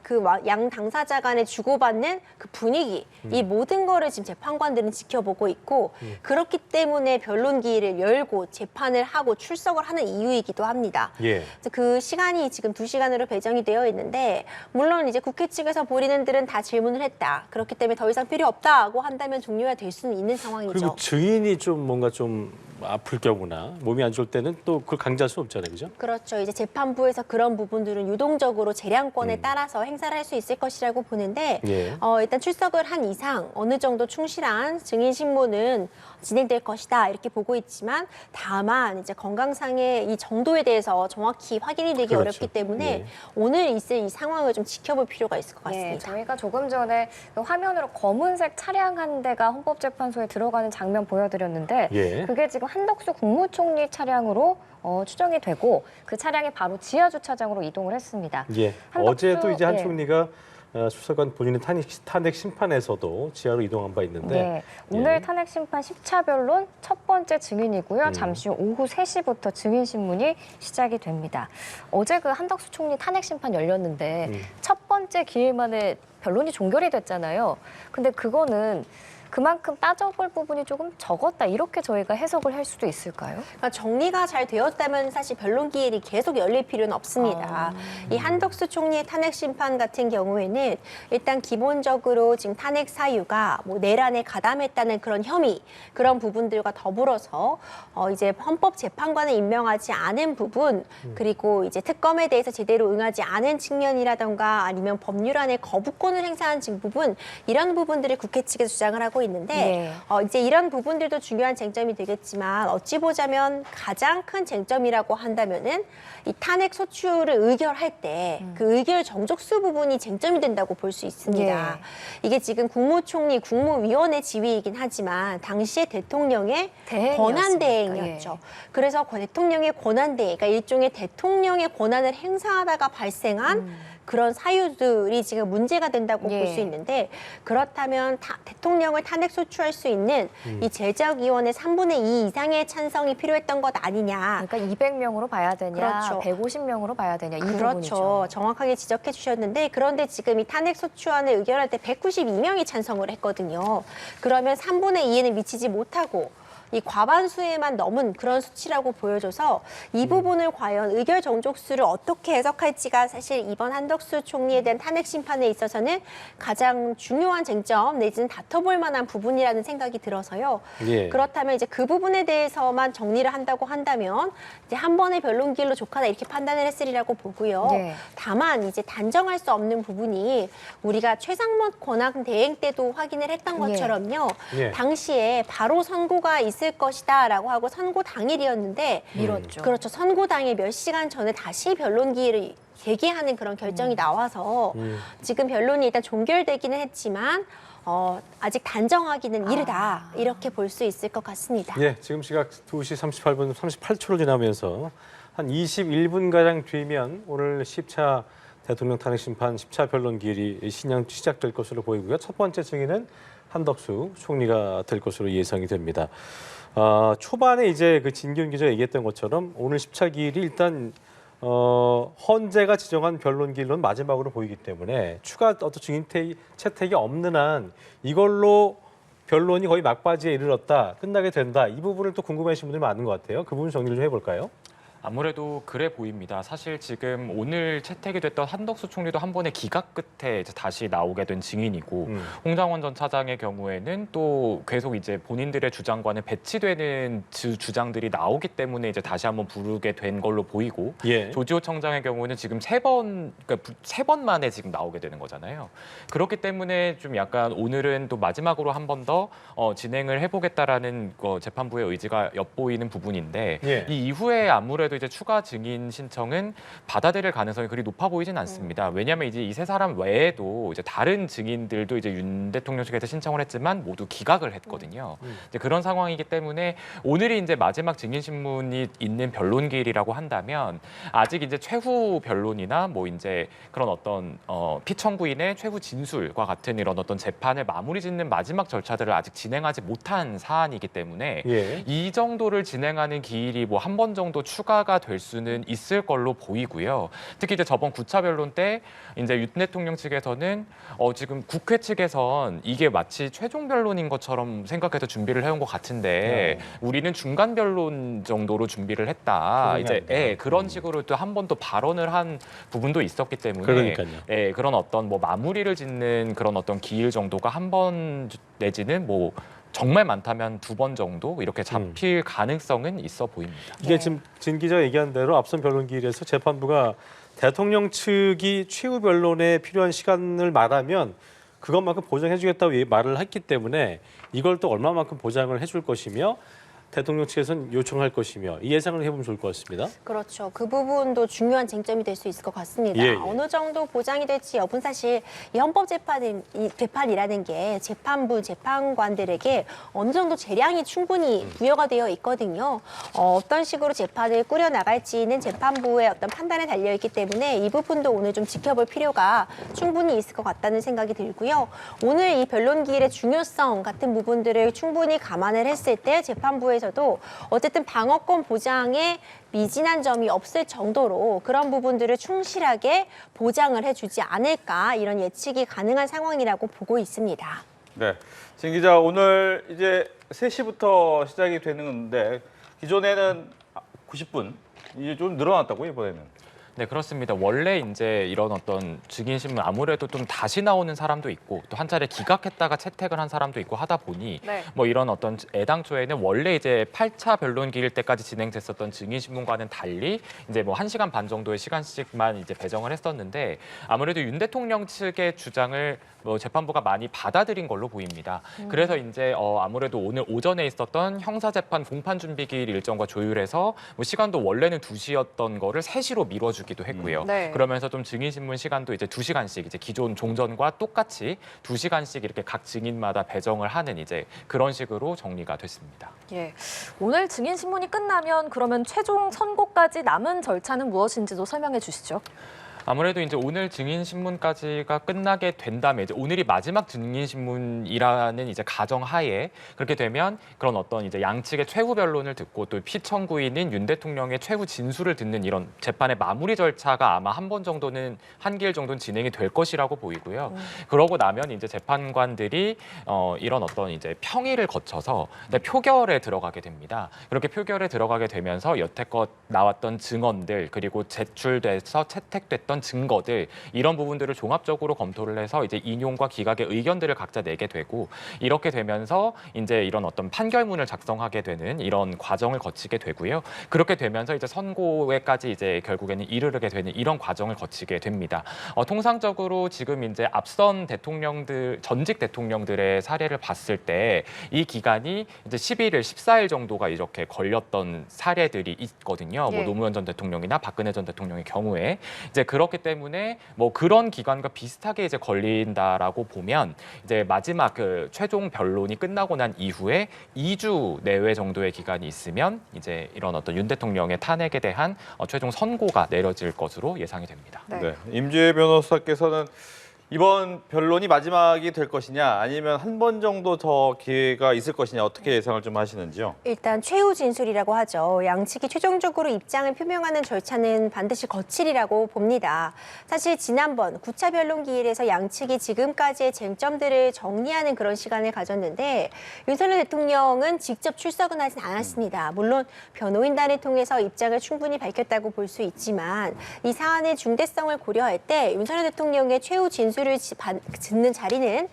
그 양 당사자 간에 주고받는 그 분위기, 이 모든 거를 지금 재판관들은 지켜보고 있고 그렇기 때문에 변론 기일을 열고 재판을 하고 출석을 하는 이유이기도 합니다. 예. 그래서 그 시간이 지금 2시간으로 배정이 되어 있는데 물론 이제 국회 측에서 본인들은 다 질문을 했다. 그렇기 때문에 더 이상 필요 없다고 한다면 종료가 될 수는 있는 상황이죠. 그리고 증인이 좀 뭔가 좀 아플 경우나 몸이 안 좋을 때는 또 그걸 강제할 수 없잖아요, 그죠? 그렇죠. 이제 재판부에서 그런 부분들은 유동적으로 재량권에 따라서 행사를 할 수 있을 것이라고 보는데 예. 일단 출석을 한 이상 어느 정도 충실한 증인 신문은 진행될 것이다 이렇게 보고 있지만 다만 이제 건강상의 이 정도에 대해서 정확히 확인이 되기 그렇죠. 어렵기 때문에 예. 오늘 있을 이 상황을 좀 지켜볼 필요가 있을 것 네, 같습니다. 저희가 조금 전에 그 화면으로 검은색 차량 한 대가 헌법재판소에 들어가는 장면 보여드렸는데 예. 그게 지금 한덕수 국무총리 차량으로 추정이 되고 그 차량이 바로 지하 주차장으로 이동을 했습니다. 예. 한덕수, 어제도 이제 한 예. 총리가 출석한 본인의 탄핵 심판에서도 지하로 이동한 바 있는데 네, 오늘 예. 탄핵 심판 10차 변론 첫 번째 증인이고요. 잠시 후 오후 3시부터 증인 신문이 시작이 됩니다. 어제 그 한덕수 총리 탄핵 심판 열렸는데 첫 번째 기일 만에 변론이 종결이 됐잖아요. 근데 그거는 그만큼 따져볼 부분이 조금 적었다 이렇게 저희가 해석을 할 수도 있을까요? 그러니까 정리가 잘 되었다면 사실 변론 기일이 계속 열릴 필요는 없습니다. 이 한덕수 총리의 탄핵 심판 같은 경우에는 일단 기본적으로 지금 탄핵 사유가 뭐 내란에 가담했다는 그런 혐의 그런 부분들과 더불어서 이제 헌법재판관을 임명하지 않은 부분 그리고 이제 특검에 대해서 제대로 응하지 않은 측면이라던가 아니면 법률안의 거부권을 행사한 부분 이런 부분들을 국회 측에서 주장을 하고 있는데 네. 이제 이런 부분들도 중요한 쟁점이 되겠지만 어찌 보자면 가장 큰 쟁점이라고 한다면은 이 탄핵 소추를 의결할 때 그 의결 정족수 부분이 쟁점이 된다고 볼 수 있습니다. 예. 이게 지금 국무총리 국무위원회 지위이긴 하지만 당시에 대통령의 대행이었으니까, 권한대행이었죠. 예. 그래서 대통령의 권한대행, 그러니까 일종의 대통령의 권한을 행사하다가 발생한 그런 사유들이 지금 문제가 된다고 예. 볼 수 있는데 그렇다면 대통령을 탄핵 소추할 수 있는 이 제적위원회 3분의 2 이상의 찬성이 필요했던 것 아니냐. 그러니까 200명으로 봐야 되냐, 그렇죠. 150명으로 봐야 되냐 이 그렇죠. 부분이죠. 정확하게 지적해 주셨는데 그런데 지금 이 탄핵 소추안을 의결할 때 192명이 찬성을 했거든요. 그러면 3분의 2에는 미치지 못하고 이 과반수에만 넘은 그런 수치라고 보여줘서 이 부분을 과연 의결 정족수를 어떻게 해석할지가 사실 이번 한덕수 총리에 대한 탄핵 심판에 있어서는 가장 중요한 쟁점 내지는 다퉈볼 만한 부분이라는 생각이 들어서요. 예. 그렇다면 이제 그 부분에 대해서만 정리를 한다고 한다면 이제 한 번의 변론기일로 족하다 이렇게 판단을 했으리라고 보고요. 네. 다만 이제 단정할 수 없는 부분이 우리가 최상목 권한 대행 때도 확인을 했던 것처럼요. 예. 당시에 바로 선고가 있을 것이다라고 하고 선고 당일이었는데 미뤘죠. 그렇죠. 선고 당일 몇 시간 전에 다시 변론 기일을 제기하는 그런 결정이 나와서 지금 변론이 일단 종결되기는 했지만 아직 단정하기는 이르다 이렇게 볼 수 있을 것 같습니다. 예, 지금 시각 2시 38분 38초를 지나면서 한 21분가량 뒤면 오늘 10차 대통령 탄핵 심판 10차 변론 기일이 시작될 것으로 보이고요. 첫 번째 증인은 한덕수 총리가 될 것으로 예상이 됩니다. 초반에 이제 그 진기훈 기자가 얘기했던 것처럼 오늘 10차 기일이 일단 헌재가 지정한 변론 기일로는 마지막으로 보이기 때문에 추가 어떤 증인 채택이 없는 한 이걸로 변론이 거의 막바지에 이르렀다, 끝나게 된다. 이 부분을 또 궁금해하시는 분들이 많은 것 같아요. 그 부분 정리를 좀 해볼까요? 아무래도 그래 보입니다. 사실 지금 오늘 채택이 됐던 한덕수 총리도 한 번의 기각 끝에 이제 다시 나오게 된 증인이고 홍장원 전 차장의 경우에는 또 계속 이제 본인들의 주장과는 배치되는 주장들이 나오기 때문에 이제 다시 한번 부르게 된 걸로 보이고 예. 조지호 청장의 경우는 지금 세 번 만에 지금 나오게 되는 거잖아요. 그렇기 때문에 좀 약간 오늘은 또 마지막으로 한 번 더 진행을 해보겠다라는 재판부의 의지가 엿보이는 부분인데 예. 이 이후에 아무래도 이제 추가 증인 신청은 받아들일 가능성이 그리 높아 보이진 않습니다. 왜냐하면 이제 이 세 사람 외에도 이제 다른 증인들도 이제 윤 대통령 측에서 신청을 했지만 모두 기각을 했거든요. 이제 그런 상황이기 때문에 오늘이 이제 마지막 증인 신문이 있는 변론 기일이라고 한다면 아직 이제 최후 변론이나 뭐 이제 그런 어떤 피청구인의 최후 진술과 같은 이런 어떤 재판을 마무리 짓는 마지막 절차들을 아직 진행하지 못한 사안이기 때문에 예. 이 정도를 진행하는 기일이 뭐 한 번 정도 추가 하나가 될 수는 있을 걸로 보이고요. 특히 이제 저번 9차 변론 때 이제 윤 대통령 측에서는 지금 국회 측에선 이게 마치 최종 변론인 것처럼 생각해서 준비를 해온 것 같은데 우리는 중간 변론 정도로 준비를 했다. 이제 그런 식으로 또 한 번 더 발언을 한 부분도 있었기 때문에 그러니까요. 그런 어떤 뭐 마무리를 짓는 그런 어떤 기일 정도가 한 번 내지는 뭐 정말 많다면 2번 정도 이렇게 잡힐 가능성은 있어 보입니다. 이게 지금 진 기자가 얘기한 대로 앞선 변론기일에서 재판부가 대통령 측이 최후 변론에 필요한 시간을 말하면 그것만큼 보장해주겠다고 말을 했기 때문에 이걸 또 얼마만큼 보장을 해줄 것이며 대통령 측에서는 요청할 것이며 이 예상을 해보면 좋을 것 같습니다. 그렇죠. 그 부분도 중요한 쟁점이 될 수 있을 것 같습니다. 예, 예. 어느 정도 보장이 될지 여부는 사실 이 헌법재판이라는 게 재판부, 재판관들에게 어느 정도 재량이 충분히 부여가 되어 있거든요. 어떤 식으로 재판을 꾸려나갈지는 재판부의 어떤 판단에 달려있기 때문에 이 부분도 오늘 좀 지켜볼 필요가 충분히 있을 것 같다는 생각이 들고요. 오늘 이 변론기일의 중요성 같은 부분들을 충분히 감안을 했을 때 재판부에서도 어쨌든 방어권 보장에 미진한 점이 없을 정도로 그런 부분들을 충실하게 보장을 해주지 않을까 이런 예측이 가능한 상황이라고 보고 있습니다. 네, 진 기자 오늘 이제 3시부터 시작이 되는데 기존에는 90분 이제 좀 늘어났다고 이번에는. 네, 그렇습니다. 원래 이제 이런 어떤 증인 신문 아무래도 좀 다시 나오는 사람도 있고 또 한 차례 기각했다가 채택을 한 사람도 있고 하다 보니 뭐 이런 어떤 애당초에는 원래 이제 8차 변론 기일 때까지 진행됐었던 증인 신문과는 달리 이제 뭐 1시간 반 정도의 시간씩만 이제 배정을 했었는데 아무래도 윤 대통령 측의 주장을 뭐 재판부가 많이 받아들인 걸로 보입니다. 그래서 이제 아무래도 오늘 오전에 있었던 형사재판 공판 준비 기일 일정과 조율해서 뭐 시간도 원래는 2시였던 거를 3시로 미뤄주기도 했고요. 그러면서 좀 증인신문 시간도 이제 2시간씩 이제 기존 종전과 똑같이 2시간씩 이렇게 각 증인마다 배정을 하는 이제 그런 식으로 정리가 됐습니다. 예. 오늘 증인 신문이 끝나면 그러면 최종 선고까지 남은 절차는 무엇인지도 설명해 주시죠. 아무래도 이제 오늘 증인 신문까지가 끝나게 된다면 이제 오늘이 마지막 증인 신문이라는 이제 가정하에 그렇게 되면 그런 어떤 이제 양측의 최후 변론을 듣고 또 피청구인인 윤 대통령의 최후 진술을 듣는 이런 재판의 마무리 절차가 아마 한 번 정도는 한 기일 정도는 진행이 될 것이라고 보이고요. 그러고 나면 이제 재판관들이 이런 어떤 이제 평의를 거쳐서 표결에 들어가게 됩니다. 그렇게 표결에 들어가게 되면서 여태껏 나왔던 증언들 그리고 제출돼서 채택됐던 증거들 이런 부분들을 종합적으로 검토를 해서 이제 인용과 기각의 의견들을 각자 내게 되고 이렇게 되면서 이제 이런 어떤 판결문을 작성하게 되는 이런 과정을 거치게 되고요. 그렇게 되면서 이제 선고에까지 이제 결국에는 이르게 되는 이런 과정을 거치게 됩니다. 통상적으로 지금 이제 앞선 대통령들 전직 대통령들의 사례를 봤을 때 이 기간이 이제 11일, 14일 정도가 이렇게 걸렸던 사례들이 있거든요. 뭐 노무현 전 대통령이나 박근혜 전 대통령의 경우에 이제 그렇기 때문에 뭐 그런 기간과 비슷하게 이제 걸린다라고 보면 이제 마지막 그 최종 변론이 끝나고 난 이후에 2주 내외 정도의 기간이 있으면 이제 이런 어떤 윤 대통령의 탄핵에 대한 최종 선고가 내려질 것으로 예상이 됩니다. 네. 임주혜 변호사께서는 이번 변론이 마지막이 될 것이냐 아니면 한 번 정도 더 기회가 있을 것이냐 어떻게 예상을 좀 하시는지요? 일단 최후 진술이라고 하죠. 양측이 최종적으로 입장을 표명하는 절차는 반드시 거칠이라고 봅니다. 사실 지난번 9차 변론 기일에서 양측이 지금까지의 쟁점들을 정리하는 그런 시간을 가졌는데 윤석열 대통령은 직접 출석은 하진 않았습니다. 물론 변호인단을 통해서 입장을 충분히 밝혔다고 볼 수 있지만 이 사안의 중대성을 고려할 때 윤석열 대통령의 최후 진술을 듣는 자리는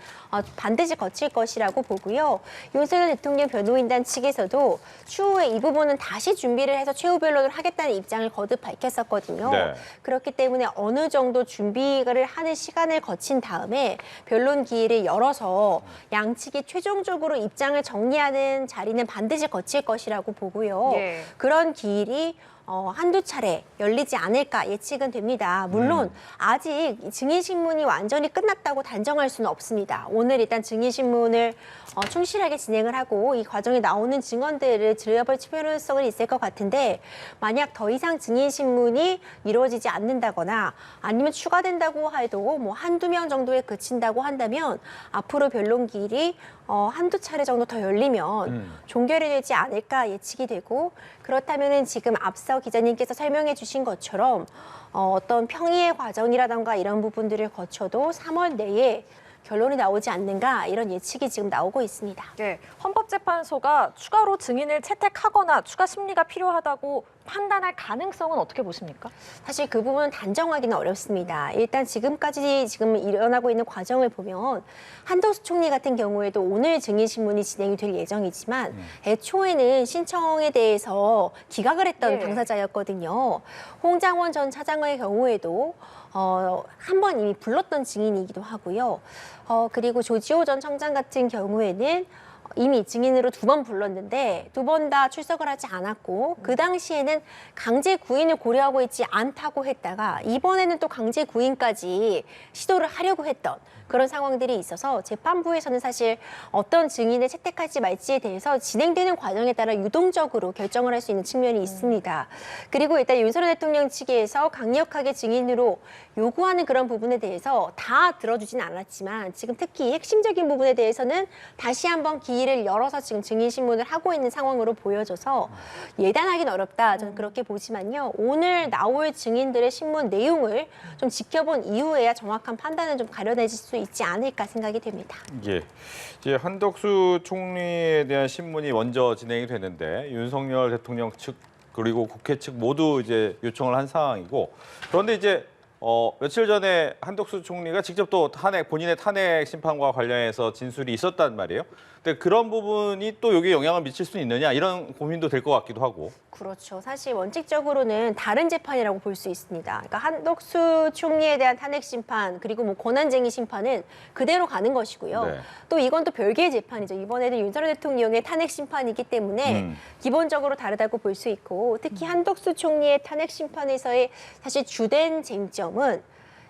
반드시 거칠 것이라고 보고요. 윤석열 대통령 변호인단 측에서도 추후에 이 부분은 다시 준비를 해서 최후 변론을 하겠다는 입장을 거듭 밝혔었거든요. 네. 그렇기 때문에 어느 정도 준비를 하는 시간을 거친 다음에 변론 기일을 열어서 양측이 최종적으로 입장을 정리하는 자리는 반드시 거칠 것이라고 보고요. 그런 기일이 한두 차례 열리지 않을까 예측은 됩니다. 물론 아직 증인신문이 완전히 끝났다고 단정할 수는 없습니다. 오늘 일단 증인신문을 충실하게 진행을 하고 이 과정에 나오는 증언들을 들여볼 필요성은 있을 것 같은데 만약 더 이상 증인신문이 이루어지지 않는다거나 아니면 추가된다고 해도 뭐 한두 명 정도에 그친다고 한다면 앞으로 변론기일이 한두 차례 정도 더 열리면 종결이 되지 않을까 예측이 되고 그렇다면은 지금 앞서 기자님께서 설명해 주신 것처럼 어떤 평의의 과정이라던가 이런 부분들을 거쳐도 3월 내에 결론이 나오지 않는가 이런 예측이 지금 나오고 있습니다. 예, 헌법재판소가 추가로 증인을 채택하거나 추가 심리가 필요하다고 판단할 가능성은 어떻게 보십니까? 사실 그 부분은 단정하기는 어렵습니다. 일단 지금까지 지금 일어나고 있는 과정을 보면 한덕수 총리 같은 경우에도 오늘 증인 신문이 진행이 될 예정이지만 애초에는 신청에 대해서 기각을 했던 예. 당사자였거든요. 홍장원 전 차장의 경우에도 한 번 이미 불렀던 증인이기도 하고요. 그리고 조지호 전 청장 같은 경우에는 이미 증인으로 2번 불렀는데 2번 다 출석을 하지 않았고 그 당시에는 강제 구인을 고려하고 있지 않다고 했다가 이번에는 또 강제 구인까지 시도를 하려고 했던 그런 상황들이 있어서 재판부에서는 사실 어떤 증인을 채택할지 말지에 대해서 진행되는 과정에 따라 유동적으로 결정을 할 수 있는 측면이 있습니다. 그리고 일단 윤석열 대통령 측에서 강력하게 증인으로 요구하는 그런 부분에 대해서 다 들어주진 않았지만 지금 특히 핵심적인 부분에 대해서는 다시 한번 기회를 열어서 지금 증인 신문을 하고 있는 상황으로 보여져서 예단하기는 어렵다. 저는 그렇게 보지만요. 오늘 나올 증인들의 신문 내용을 좀 지켜본 이후에야 정확한 판단을 좀 가려내질 수 있지 않을까 생각이 됩니다. 예. 이제 한덕수 총리에 대한 신문이 먼저 진행이 되는데 윤석열 대통령 측 그리고 국회 측 모두 이제 요청을 한 상황이고 그런데 이제 며칠 전에 한덕수 총리가 직접 또 본인의 탄핵 심판과 관련해서 진술이 있었단 말이에요. 근데 그런 부분이 또 여기에 영향을 미칠 수 있느냐 이런 고민도 될 것 같기도 하고. 그렇죠. 사실 원칙적으로는 다른 재판이라고 볼 수 있습니다. 그러니까 한덕수 총리에 대한 탄핵 심판 그리고 뭐 권한쟁의 심판은 그대로 가는 것이고요. 네. 또 이건 또 별개의 재판이죠. 이번에는 윤석열 대통령의 탄핵 심판이기 때문에 기본적으로 다르다고 볼 수 있고 특히 한덕수 총리의 탄핵 심판에서의 사실 주된 쟁점은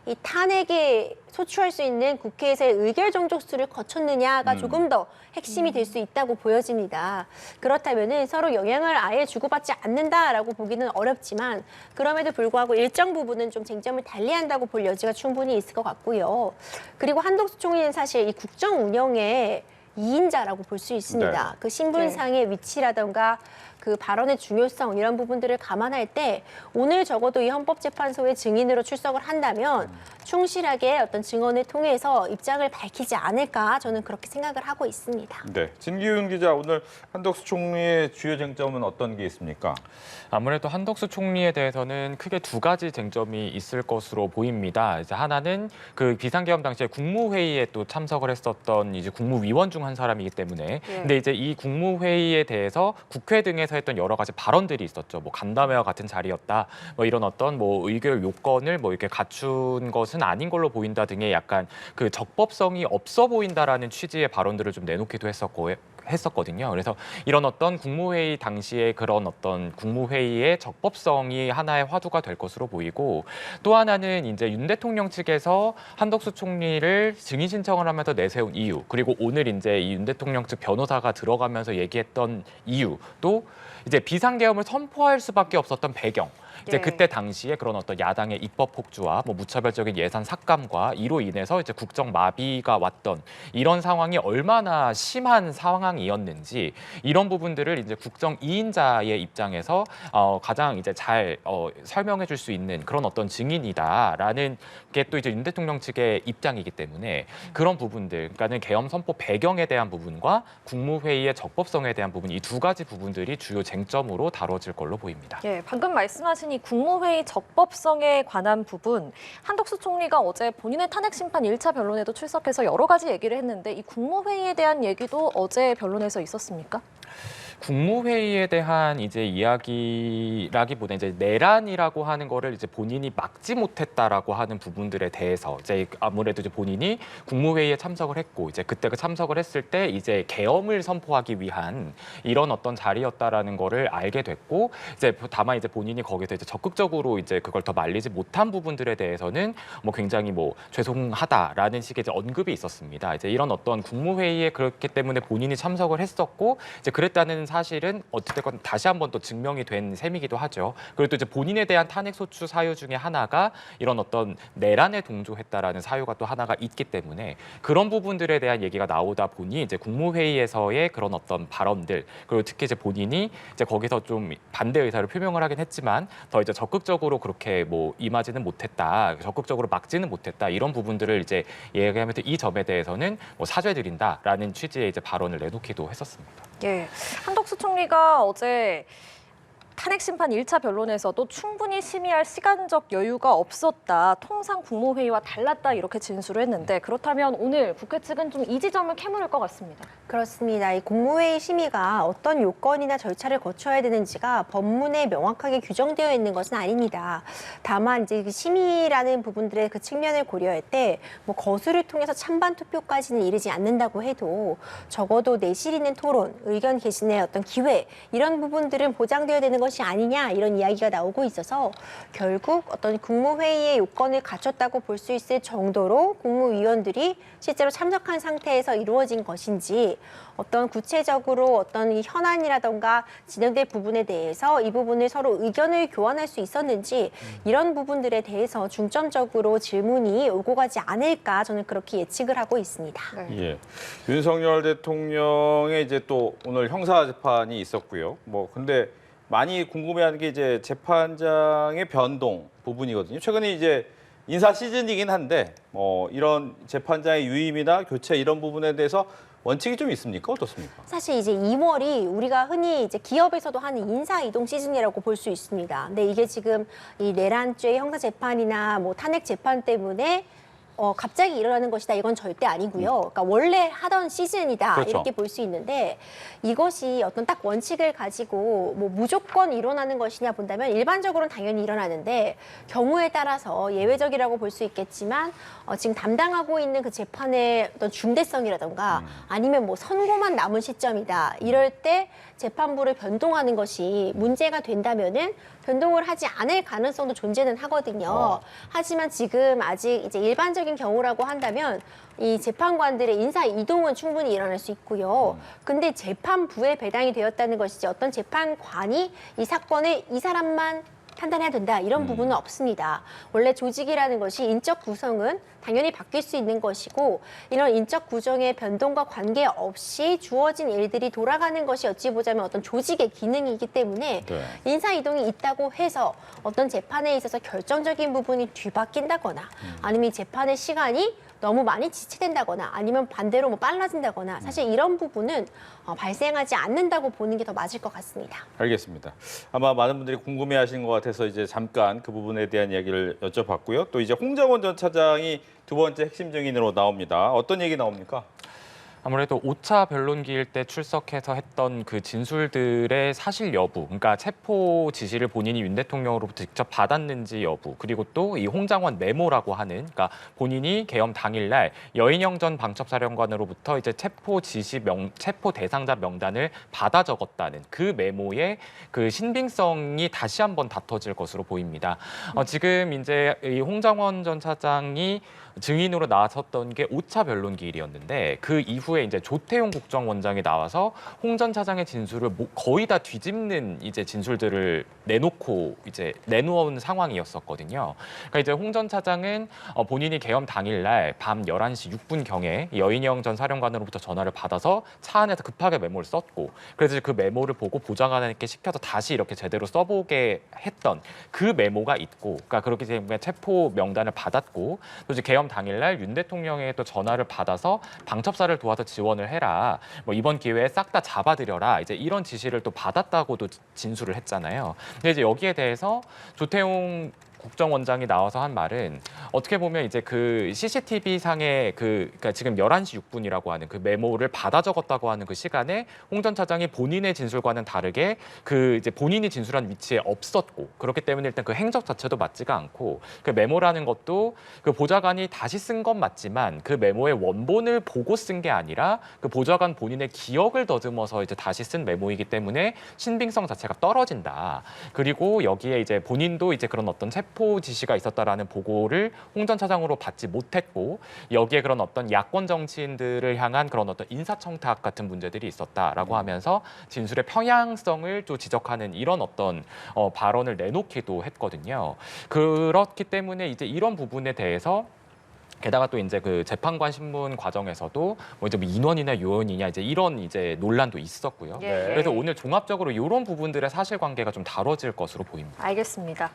이 탄핵에 소추할 수 있는 국회에서의 의결 정족수를 거쳤느냐가 조금 더 핵심이 될 수 있다고 보여집니다. 그렇다면은 서로 영향을 아예 주고받지 않는다라고 보기는 어렵지만 그럼에도 불구하고 일정 부분은 좀 쟁점을 달리한다고 볼 여지가 충분히 있을 것 같고요. 그리고 한덕수 총리는 사실 이 국정 운영의 2인자라고 볼 수 있습니다. 네. 그 신분상의 위치라던가 그 발언의 중요성 이런 부분들을 감안할 때 오늘 적어도 이 헌법재판소의 증인으로 출석을 한다면 충실하게 어떤 증언을 통해서 입장을 밝히지 않을까 저는 그렇게 생각을 하고 있습니다. 네. 진기훈 기자, 오늘 한덕수 총리의 주요 쟁점은 어떤 게 있습니까? 아무래도 한덕수 총리에 대해서는 크게 2가지 쟁점이 있을 것으로 보입니다. 이제 하나는 그 비상계엄 당시에 국무회의에 또 참석을 했었던 이제 국무위원 중 한 사람이기 때문에 근데 이제 이 국무회의에 대해서 국회 등에서 했던 여러 가지 발언들이 있었죠. 뭐 간담회와 같은 자리였다. 뭐 이런 어떤 뭐 의결 요건을 뭐 이렇게 갖춘 것은 아닌 걸로 보인다 등의 약간 그 적법성이 없어 보인다라는 취지의 발언들을 좀 내놓기도 했었거든요. 그래서 이런 어떤 국무회의 당시에 그런 어떤 국무회의의 적법성이 하나의 화두가 될 것으로 보이고 또 하나는 이제 윤 대통령 측에서 한덕수 총리를 증인 신청을 하면서 내세운 이유 그리고 오늘 이제 이 윤 대통령 측 변호사가 들어가면서 얘기했던 이유도 이제 비상계엄을 선포할 수밖에 없었던 배경. 이제 그때 당시에 그런 어떤 야당의 입법 폭주와 뭐 무차별적인 예산 삭감과 이로 인해서 이제 국정 마비가 왔던 이런 상황이 얼마나 심한 상황이었는지 이런 부분들을 이제 국정 2인자의 입장에서 가장 이제 잘 설명해 줄 수 있는 그런 어떤 증인이다라는 게 또 이제 윤 대통령 측의 입장이기 때문에 그런 부분들, 그러니까는 계엄 선포 배경에 대한 부분과 국무회의의 적법성에 대한 부분 이 2가지 부분들이 주요 쟁점으로 다뤄질 걸로 보입니다. 예, 방금 말씀하신 이 국무회의 적법성에 관한 부분, 한덕수 총리가 어제 본인의 탄핵 심판 1차 변론에도 출석해서 여러 가지 얘기를 했는데 이 국무회의에 대한 얘기도 어제 변론에서 있었습니까? 국무회의에 대한 이제 이야기라기보다 이제 내란이라고 하는 거를 이제 본인이 막지 못했다라고 하는 부분들에 대해서 이제 아무래도 이제 본인이 국무회의에 참석을 했고 이제 그때 그 참석을 했을 때 이제 계엄을 선포하기 위한 이런 어떤 자리였다라는 거를 알게 됐고 이제 다만 이제 본인이 거기서 이제 적극적으로 이제 그걸 더 말리지 못한 부분들에 대해서는 뭐 굉장히 뭐 죄송하다라는 식의 이제 언급이 있었습니다. 이제 이런 어떤 국무회의에 그렇기 때문에 본인이 참석을 했었고 이제 그랬다는 사실은 어찌됐건 다시 한번 또 증명이 된 셈이기도 하죠. 그리고 또 이제 본인에 대한 탄핵 소추 사유 중에 하나가 이런 어떤 내란에 동조했다라는 사유가 또 하나가 있기 때문에 그런 부분들에 대한 얘기가 나오다 보니 이제 국무회의에서의 그런 어떤 발언들, 그리고 특히 이제 본인이 이제 거기서 좀 반대 의사를 표명을 하긴 했지만 더 이제 적극적으로 그렇게 뭐 임하지는 못했다, 적극적으로 막지는 못했다, 이런 부분들을 이제 얘기하면서 이 점에 대해서는 뭐 사죄드린다라는 취지의 이제 발언을 내놓기도 했었습니다. 예, 한덕수 총리가 어제 탄핵 심판 1차 변론에서도 충분히 심의할 시간적 여유가 없었다, 통상 국무회의와 달랐다 이렇게 진술을 했는데, 그렇다면 오늘 국회 측은 좀 이 지점을 캐물을 것 같습니다. 그렇습니다. 이 국무회의 심의가 어떤 요건이나 절차를 거쳐야 되는지가 법문에 명확하게 규정되어 있는 것은 아닙니다. 다만 이제 그 심의라는 부분들의 그 측면을 고려할 때 뭐 거수를 통해서 찬반 투표까지는 이르지 않는다고 해도 적어도 내실 있는 토론, 의견 개진의 어떤 기회, 이런 부분들은 보장되어야 되는 것이 아니냐, 이런 이야기가 나오고 있어서 결국 어떤 국무회의의 요건을 갖췄다고 볼 수 있을 정도로 국무위원들이 실제로 참석한 상태에서 이루어진 것인지, 어떤 구체적으로 어떤 이 현안이라던가 진행될 부분에 대해서 이 부분을 서로 의견을 교환할 수 있었는지, 이런 부분들에 대해서 중점적으로 질문이 오고 가지 않을까, 저는 그렇게 예측을 하고 있습니다. 예. 윤석열 대통령의 이제 또 오늘 형사 재판이 있었고요. 뭐 근데 많이 궁금해하는 게 이제 재판장의 변동 부분이거든요. 최근에 이제 인사 시즌이긴 한데 이런 재판장의 유임이나 교체 이런 부분에 대해서 원칙이 좀 있습니까? 어떻습니까? 사실 이제 2월이 우리가 흔히 이제 기업에서도 하는 인사 이동 시즌이라고 볼 수 있습니다. 근데 이게 지금 이 내란죄 형사 재판이나 뭐 탄핵 재판 때문에 갑자기 일어나는 것이다, 이건 절대 아니고요. 그러니까 원래 하던 시즌이다, 그렇죠. 이렇게 볼 수 있는데, 이것이 어떤 딱 원칙을 가지고 뭐 무조건 일어나는 것이냐 본다면 일반적으로는 당연히 일어나는데, 경우에 따라서 예외적이라고 볼 수 있겠지만 지금 담당하고 있는 그 재판의 어떤 중대성이라던가 아니면 뭐 선고만 남은 시점이다, 이럴 때 재판부를 변동하는 것이 문제가 된다면은 변동을 하지 않을 가능성도 존재는 하거든요. 하지만 지금 아직 이제 일반적인 경우라고 한다면 이 재판관들의 인사 이동은 충분히 일어날 수 있고요. 근데 재판부에 배당이 되었다는 것이지 어떤 재판관이 이 사건을 이 사람만 판단해야 된다, 이런 부분은 없습니다. 원래 조직이라는 것이 인적 구성은 당연히 바뀔 수 있는 것이고, 이런 인적 구성의 변동과 관계없이 주어진 일들이 돌아가는 것이 어찌 보자면 어떤 조직의 기능이기 때문에 네. 인사 이동이 있다고 해서 어떤 재판에 있어서 결정적인 부분이 뒤바뀐다거나 아니면 이 재판의 시간이 너무 많이 지체된다거나 아니면 반대로 뭐 빨라진다거나, 사실 이런 부분은 발생하지 않는다고 보는 게 더 맞을 것 같습니다. 알겠습니다. 아마 많은 분들이 궁금해하시는 것 같아서 이제 잠깐 그 부분에 대한 이야기를 여쭤봤고요. 또 이제 홍장원 전 차장이 두 번째 핵심 증인으로 나옵니다. 어떤 얘기 나옵니까? 아무래도 5차 변론기일 때 출석해서 했던 그 진술들의 사실 여부, 그러니까 체포 지시를 본인이 윤 대통령으로부터 직접 받았는지 여부, 그리고 또 이 홍장원 메모라고 하는, 그러니까 본인이 계엄 당일날 여인영 전 방첩사령관으로부터 이제 체포 대상자 명단을 받아 적었다는 그 메모의 그 신빙성이 다시 한번 다퉈질 것으로 보입니다. 지금 이제 이 홍장원 전 차장이 증인으로 나섰던 게 5차 변론기일이었는데, 그 이후에 이제 조태용 국정원장이 나와서 홍 전 차장의 진술을 거의 다 뒤집는 이제 진술들을 내놓고 이제 내놓은 상황이었었거든요. 그러니까 이제 홍 전 차장은 본인이 계엄 당일날 밤 11시 6분 경에 여인영 전 사령관으로부터 전화를 받아서 차 안에서 급하게 메모를 썼고, 그래서 그 메모를 보고 보좌관에게 시켜서 다시 이렇게 제대로 써보게 했던 그 메모가 있고, 그러니까 그렇게 되면 체포 명단을 받았고, 또 이제 계엄 당일날 윤 대통령에게 또 전화를 받아서 방첩사를 도와서 지원을 해라, 뭐 이번 기회에 싹 다 잡아들여라, 이제 이런 지시를 또 받았다고도 진술을 했잖아요. 근데 이제 여기에 대해서 조태용 국정원장이 나와서 한 말은 어떻게 보면 이제 그 CCTV 상의 그러니까 지금 11시 6분이라고 하는 그 메모를 받아 적었다고 하는 그 시간에 홍 전 차장이 본인의 진술과는 다르게 그 이제 본인이 진술한 위치에 없었고, 그렇기 때문에 일단 그 행적 자체도 맞지가 않고, 그 메모라는 것도 그 보좌관이 다시 쓴 건 맞지만 그 메모의 원본을 보고 쓴 게 아니라 그 보좌관 본인의 기억을 더듬어서 이제 다시 쓴 메모이기 때문에 신빙성 자체가 떨어진다. 그리고 여기에 이제 본인도 이제 그런 어떤 체포 체포 지시가 있었다라는 보고를 홍 전 차장으로 받지 못했고 여기에 그런 어떤 야권 정치인들을 향한 그런 어떤 인사청탁 같은 문제들이 있었다라고 하면서 진술의 평양성을 또 지적하는 이런 어떤 발언을 내놓기도 했거든요. 그렇기 때문에 이제 이런 부분에 대해서 게다가 또 이제 그 재판관 신문 과정에서도 뭐 이제 뭐 인원이냐 요원이냐 이제 이런 이제 논란도 있었고요. 예. 그래서 오늘 종합적으로 이런 부분들의 사실관계가 좀 다뤄질 것으로 보입니다. 알겠습니다.